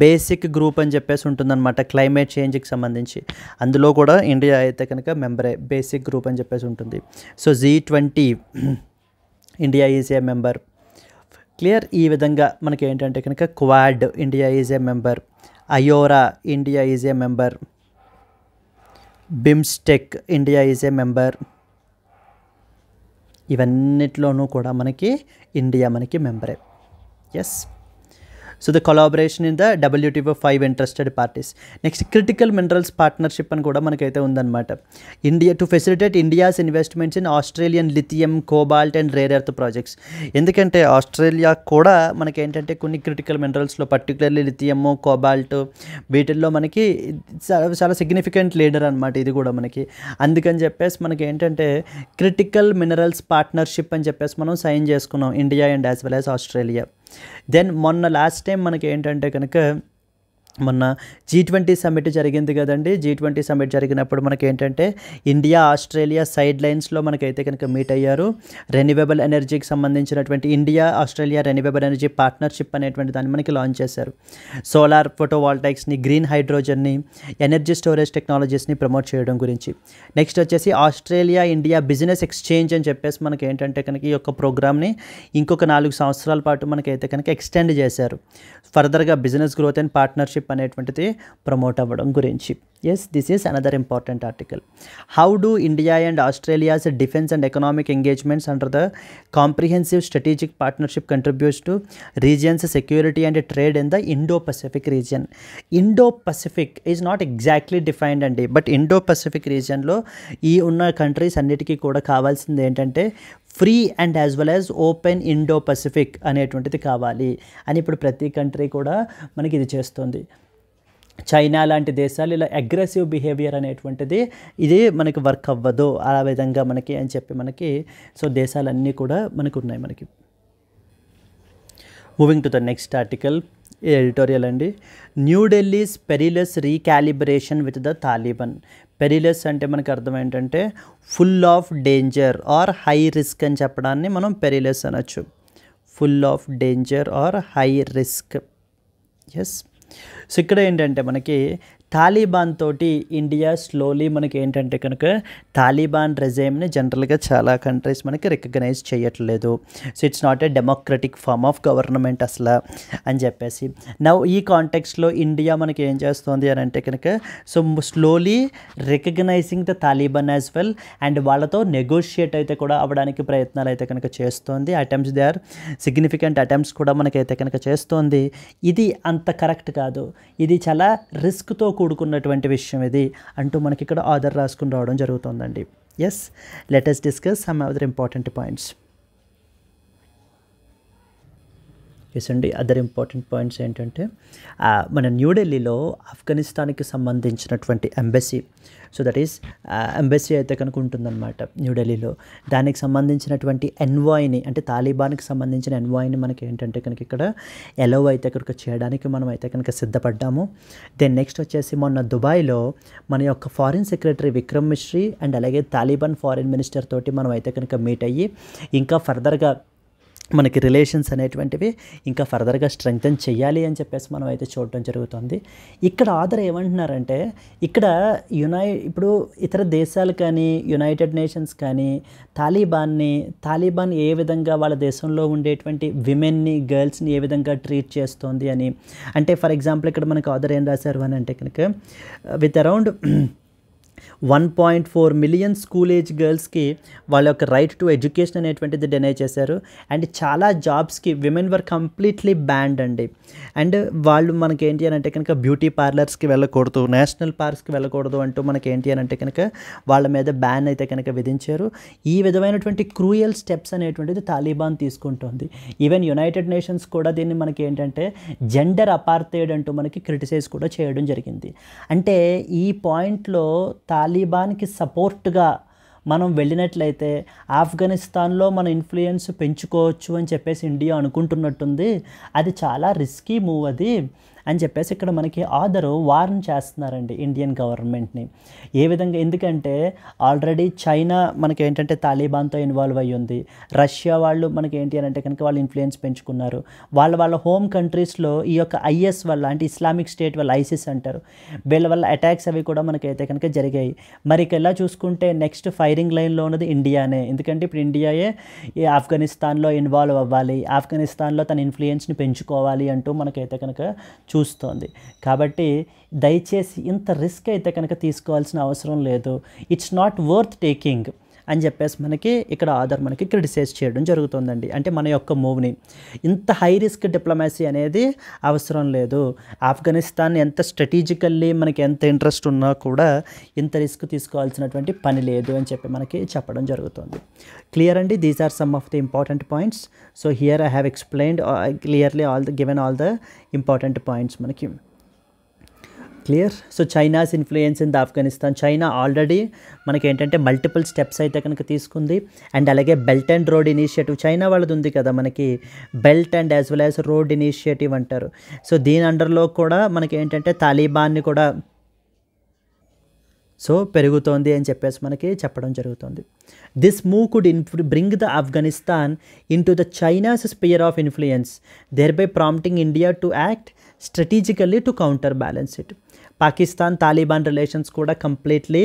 basic group అని చెప్పేసి ఉంటుందన్నమాట, క్లైమేట్ చేంజ్కి సంబంధించి. అందులో కూడా ఇండియా అయితే కనుక మెంబరే, బేసిక్ గ్రూప్ అని చెప్పేసి ఉంటుంది. So G20 India is a member. Clear. ఈ విధంగా మనకి ఏంటంటే కనుక Quad India is a member, IORA India is a member, BIMSTEC India is a member. ఇవన్నిట్లోనూ కూడా మనకి ఇండియా మనకి మెంబరే. Yes. So the collaboration in the WTO 5 interested parties. Next critical minerals partnership అని కూడా మనకైతే ఉందన్నమాట. India to facilitate India's investments in Australian lithium, cobalt and rare earth projects. ఎందుకంటే ఆస్ట్రేలియా కూడా మనకి ఏంటంటే కొన్ని క్రిటికల్ మినరల్స్లో పర్టికులర్లీ లిథియము, కోబాల్ట్ వీటిల్లో మనకి చాలా సిగ్నిఫికెంట్ లీడర్ అనమాట ఇది కూడా మనకి. అందుకని చెప్పేసి మనకి ఏంటంటే క్రిటికల్ మినరల్స్ పార్ట్నర్షిప్ అని చెప్పేసి మనం సైన్ చేసుకున్నాం, India and as well as Australia. Then మొన్న లాస్ట్ టైం మనకి ఏంటంటే కనుక మొన్న G20 సమ్మిట్ జరిగింది కదండి. G20 సమ్మిట్ జరిగినప్పుడు మనకి ఏంటంటే ఇండియా ఆస్ట్రేలియా సైడ్ లైన్స్లో మనకైతే కనుక మీట్ అయ్యారు. రెన్యూవబుల్ ఎనర్జీకి సంబంధించినటువంటి India Australia renewable energy partnership అనేటువంటి దాన్ని మనకి లాంచ్ చేశారు. సోలార్ ఫోటోవాల్టాయిక్స్ని, గ్రీన్ హైడ్రోజన్ని, ఎనర్జీ స్టోరేజ్ టెక్నాలజీస్ని ప్రమోట్ చేయడం గురించి. నెక్స్ట్ వచ్చేసి ఆస్ట్రేలియా ఇండియా బిజినెస్ ఎక్స్చేంజ్ అని చెప్పేసి మనకి ఏంటంటే కనుక ఈ యొక్క ప్రోగ్రామ్ని ఇంకొక 4 సంవత్సరాల పాటు మనకైతే కనుక ఎక్స్టెండ్ చేశారు. ఫర్దర్గా బిజినెస్ గ్రోత్ అండ్ పార్ట్నర్షిప్ అనేటువంటిది ప్రమోట్ అవ్వడం గురించి. Yes, this is another important article. How do India and Australia's defence and economic engagements under the comprehensive strategic partnership contributes to region's security and trade in the Indo Pacific region. Indo Pacific is not exactly defined అండి, but Indo Pacific రీజియన్లో ఈ ఉన్న countries అన్నిటికీ కూడా కావాల్సింది ఏంటంటే free and as well as open Indo Pacific అనేటువంటిది కావాలి అని ఇప్పుడు ప్రతి కంట్రీ కూడా మనకి ఇది చేస్తుంది. చైనా లాంటి దేశాలు ఇలా అగ్రెసివ్ బిహేవియర్ అనేటువంటిది ఇది మనకి వర్క్ అవ్వదు ఆ విధంగా మనకి అని చెప్పి మనకి సో దేశాలన్నీ కూడా మనకు ఉన్నాయి. మనకి moving to the next article, editorial అండి. New Delhi's perilous recalibration with the Taliban. Perilous అంటే మనకు అర్థం ఏంటంటే full of danger or high risk అని చెప్పడాన్ని మనం పెరిలస్ అనొచ్చు. Full of danger or high risk. Yes. So ఇక్కడ ఏంటంటే మనకి తాలిబాన్ తోటి ఇండియా స్లోలీ మనకి ఏంటంటే కనుక తాలిబాన్ రెజైమ్ని జనరల్గా చాలా కంట్రీస్ మనకి రికగ్నైజ్ చేయట్లేదు. So it's not a democratic form of government అసలు అని చెప్పేసి నా ఈ కాంటెక్స్లో ఇండియా మనకి ఏం చేస్తుంది అని అంటే కనుక so slowly recognising the Taliban as well and వాళ్ళతో నెగోషియేట్ అయితే కూడా అవ్వడానికి ప్రయత్నాలు అయితే కనుక చేస్తోంది. Attempts they are significant attempts కూడా మనకైతే కనుక చేస్తోంది. ఇది అంత కరెక్ట్ కాదు, ఇది చాలా రిస్క్తో కూడుకున్నటువంటి విషయం ఇది అంటూ మనకి ఇక్కడ ఆర్డర్ రాసుకుని రావడం జరుగుతుందండి. Yes, let us discuss some other important points. Yes అండి, అదర్ ఇంపార్టెంట్ పాయింట్స్ ఏంటంటే మన న్యూఢిల్లీలో ఆఫ్ఘనిస్తాన్కి సంబంధించినటువంటి embassy, so that is embassy అయితే కనుక ఉంటుందన్నమాట న్యూఢిల్లీలో. దానికి సంబంధించినటువంటి ఎన్వాయ్ని, అంటే తాలిబాన్కి సంబంధించిన ఎన్వాయ్ని మనకి ఏంటంటే కనుక ఇక్కడ ఎలవ్ అయితే కనుక చేయడానికి మనం అయితే కనుక సిద్ధపడ్డాము. దెన్ నెక్స్ట్ వచ్చేసి మొన్న దుబాయ్లో మన యొక్క foreign secretary Vikram Misri and అలాగే తాలిబాన్ ఫారిన్ మినిస్టర్ తోటి మనం అయితే కనుక మీట్ అయ్యి ఇంకా ఫర్దర్గా మనకి రిలేషన్స్ అనేటువంటివి ఇంకా ఫర్దర్గా స్ట్రెంగ్తన్ చేయాలి అని చెప్పేసి మనం అయితే చూడటం జరుగుతుంది. ఇక్కడ ఆధార్ ఏమంటున్నారంటే, ఇక్కడ ఇప్పుడు ఇతర దేశాలు కానీ యునైటెడ్ నేషన్స్ కానీ తాలిబాన్ ఏ విధంగా వాళ్ళ దేశంలో ఉండేటువంటి విమెన్ని, గర్ల్స్ని ఏ విధంగా ట్రీట్ చేస్తోంది అని. అంటే ఫర్ ఎగ్జాంపుల్ ఇక్కడ మనకు ఆధార్ ఏం రాశారు అని అంటే కనుక with around 1.4 million school age గర్ల్స్కి వాళ్ళ యొక్క రైట్ టు ఎడ్యుకేషన్ అనేటువంటిది డినై చేశారు. అండ్ చాలా జాబ్స్కి విమెన్ వర్ కంప్లీట్లీ బ్యాండ్ అండి. అండ్ వాళ్ళు మనకి ఏంటి అని అంటే కనుక బ్యూటీ పార్లర్స్కి వెళ్ళకూడదు, నేషనల్ పార్క్స్కి వెళ్ళకూడదు అంటూ మనకి ఏంటి అని అంటే కనుక వాళ్ళ మీద బ్యాన్ అయితే కనుక విధించారు. ఈ విధమైనటువంటి క్రూయల్ స్టెప్స్ అనేటువంటిది తాలిబాన్ తీసుకుంటుంది. ఈవెన్ యునైటెడ్ నేషన్స్ కూడా దీన్ని మనకి ఏంటంటే జెండర్ అపార్థైడ్ అంటూ మనకి క్రిటిసైజ్ కూడా చేయడం జరిగింది. అంటే ఈ పాయింట్లో తాలిబాన్కి సపోర్ట్గా మనం వెళ్ళినట్లయితే ఆఫ్ఘనిస్తాన్లో మన ఇన్ఫ్లుయెన్స్ పెంచుకోవచ్చు అని చెప్పేసి ఇండియా అనుకుంటున్నట్టుంది. అది చాలా రిస్కీ మూవ్ అది అని చెప్పేసి ఇక్కడ మనకి ఆర్డర్ వార్న్ చేస్తున్నారండి ఇండియన్ గవర్నమెంట్ని. ఏ విధంగా, ఎందుకంటే ఆల్రెడీ చైనా మనకి ఏంటంటే తాలిబాన్తో ఇన్వాల్వ్ అయ్యి ఉంది. రష్యా వాళ్ళు మనకి ఏంటి అని అంటే కనుక వాళ్ళు ఇన్ఫ్లుయెన్స్ పెంచుకున్నారు. వాళ్ళ హోమ్ కంట్రీస్లో ఈ యొక్క ఐఎస్ వల్ల, అంటే ఇస్లామిక్ స్టేట్ వల్ల, ఐసిస్ అంటారు, వీళ్ళ వల్ల అటాక్స్ అవి కూడా మనకైతే కనుక జరిగాయి. మరి ఇలా చూసుకుంటే నెక్స్ట్ ఫైరింగ్ లైన్లో ఉన్నది ఇండియానే. ఎందుకంటే ఇప్పుడు ఇండియాయే ఈ ఆఫ్ఘనిస్తాన్లో ఇన్వాల్వ్ అవ్వాలి, ఆఫ్ఘనిస్తాన్లో తన ఇన్ఫ్లుయెన్స్ని పెంచుకోవాలి అంటూ మనకైతే కనుక చూస్తోంది. కాబట్టి దయచేసి ఇంత రిస్క్ అయితే కనుక తీసుకోవాల్సిన అవసరం లేదు. ఇట్స్ నాట్ వర్త్ టేకింగ్ అని చెప్పేసి మనకి ఇక్కడ ఆధార్ మనకి క్రిటిసైజ్ చేయడం జరుగుతుందండి. అంటే మన యొక్క మూవ్ని, ఇంత హై రిస్క్ డిప్లొమసీ అనేది అవసరం లేదు. ఆఫ్ఘనిస్తాన్ ఎంత స్ట్రాటజికల్లీ మనకి ఎంత ఇంట్రెస్ట్ ఉన్నా కూడా ఇంత రిస్క్ తీసుకోవాల్సినటువంటి పని లేదు అని చెప్పి మనకి చెప్పడం జరుగుతుంది. క్లియర్ అండి, these are some of the important points. So here I have explained clearly given all the important points మనకి. Clear. So China's influence in the Afghanistan, China already మనకి ఏంటంటే మల్టిపుల్ స్టెప్స్ అయితే కనుక తీసుకుంది. అండ్ అలాగే Belt and Road Initiative China వాళ్ళది ఉంది కదా మనకి, Belt and as well as Road Initiative అంటారు. సో దీని అండర్లో కూడా మనకి ఏంటంటే తాలిబాన్ని కూడా సో పెరుగుతోంది అని చెప్పేసి మనకి చెప్పడం జరుగుతుంది. This move could bring the Afghanistan into the China's sphere of influence, thereby prompting India to act strategically to counterbalance it. Pakistan Taliban relations కూడా కంప్లీట్లీ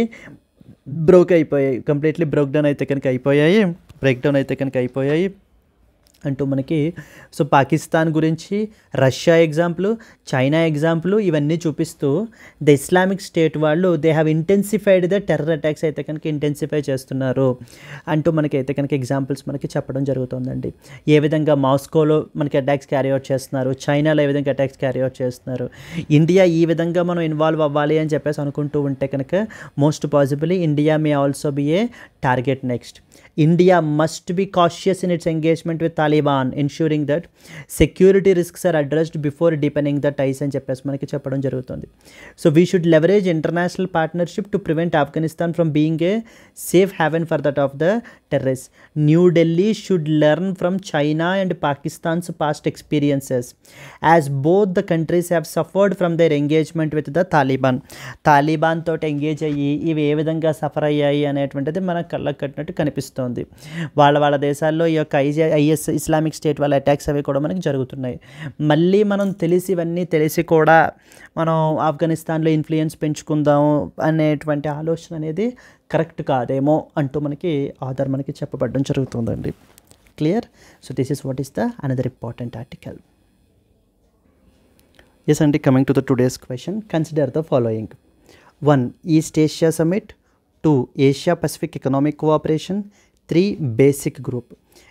బ్రేక్ డౌన్ అయితే కనుక అయిపోయాయి అంటూ మనకి. సో పాకిస్తాన్ గురించి రష్యా ఎగ్జాంపుల్, చైనా ఎగ్జాంపుల్ ఇవన్నీ చూపిస్తూ the Islamic state వాళ్ళు they have intensified the terror attacks అయితే కనుక ఇంటెన్సిఫై చేస్తున్నారు అంటూ మనకి అయితే కనుక ఎగ్జాంపుల్స్ మనకి చెప్పడం జరుగుతుందండి. ఏ విధంగా మాస్కోలో మనకి అటాక్స్ క్యారీ అవుట్ చేస్తున్నారు, చైనాలో ఏ విధంగా అటాక్స్ క్యారీ అవుట్ చేస్తున్నారు. ఇండియా ఈ విధంగా మనం ఇన్వాల్వ్ అవ్వాలి అని చెప్పేసి అనుకుంటూ ఉంటే కనుక most possibly India may also be A target next. India must be cautious in its engagement with Taliban, ensuring that security risks are addressed before deepening the ties అని చెప్పేసి మనకి చెప్పడం జరుగుతుంది. So we should leverage international partnership to prevent Afghanistan from being a safe haven for that of the terrorists. New Delhi should learn from China and Pakistan's past experiences, as both the countries have suffered from their engagement with the Taliban. Taliban తోటి engage అయ్యి ఇవి ఏ విధంగా suffer అయ్యాయి అనేటువంటిది మనకు కళ్ళకు కట్టినట్టు కనిపిస్తుంది. వాళ్ళ దేశాల్లో ఈ యొక్క ఐఎస్ ఇస్లామిక్ స్టేట్ వాళ్ళ అటాక్స్ అవి కూడా మనకి జరుగుతున్నాయి. మళ్ళీ మనం ఇవన్నీ తెలిసి కూడా మనం ఆఫ్ఘనిస్తాన్లో ఇన్ఫ్లుయెన్స్ పెంచుకుందాం అనేటువంటి ఆలోచన అనేది కరెక్ట్ కాదేమో అంటూ మనకి ఆధార్ మనకి చెప్పబడడం జరుగుతుందండి. Clear. So this is what is the another important article. Yes అండి, coming to the today's question, consider the following. 1. East Asia Summit. 2. Asia Pacific Economic Cooperation. 3. Basic Group.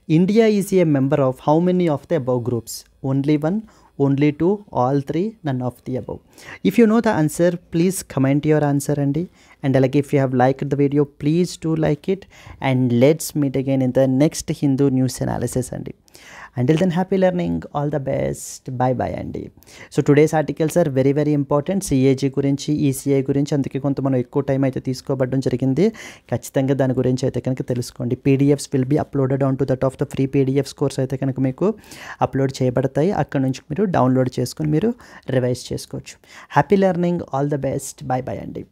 India is a member of how many of the above groups? Only 1, only 2, all 3, none of the above. If you know the answer, please comment your answer, Andy, and అలాగే if you have liked the video please to like it and let's meet again in the next Hindu news analysis అండి. Until then, happy learning, all the best, bye bye అండి. So today's articles are very very important. CAG గురించి, ECI గురించి, అందుకే కొంత మనం ఎక్కువ time అయితే తీసుకోబడడం జరిగింది. ఖచ్చితంగా దాని గురించి అయితే కనుక తెలుసుకోండి. PDFs will be uploaded on to that of the free PDFs course అయితే కనుక మీకు అప్లోడ్ చేయబడతాయి. అక్కడ నుంచి మీరు డౌన్లోడ్ చేసుకొని మీరు రివైజ్ చేసుకోవచ్చు. Happy learning, all the best, by by అండి.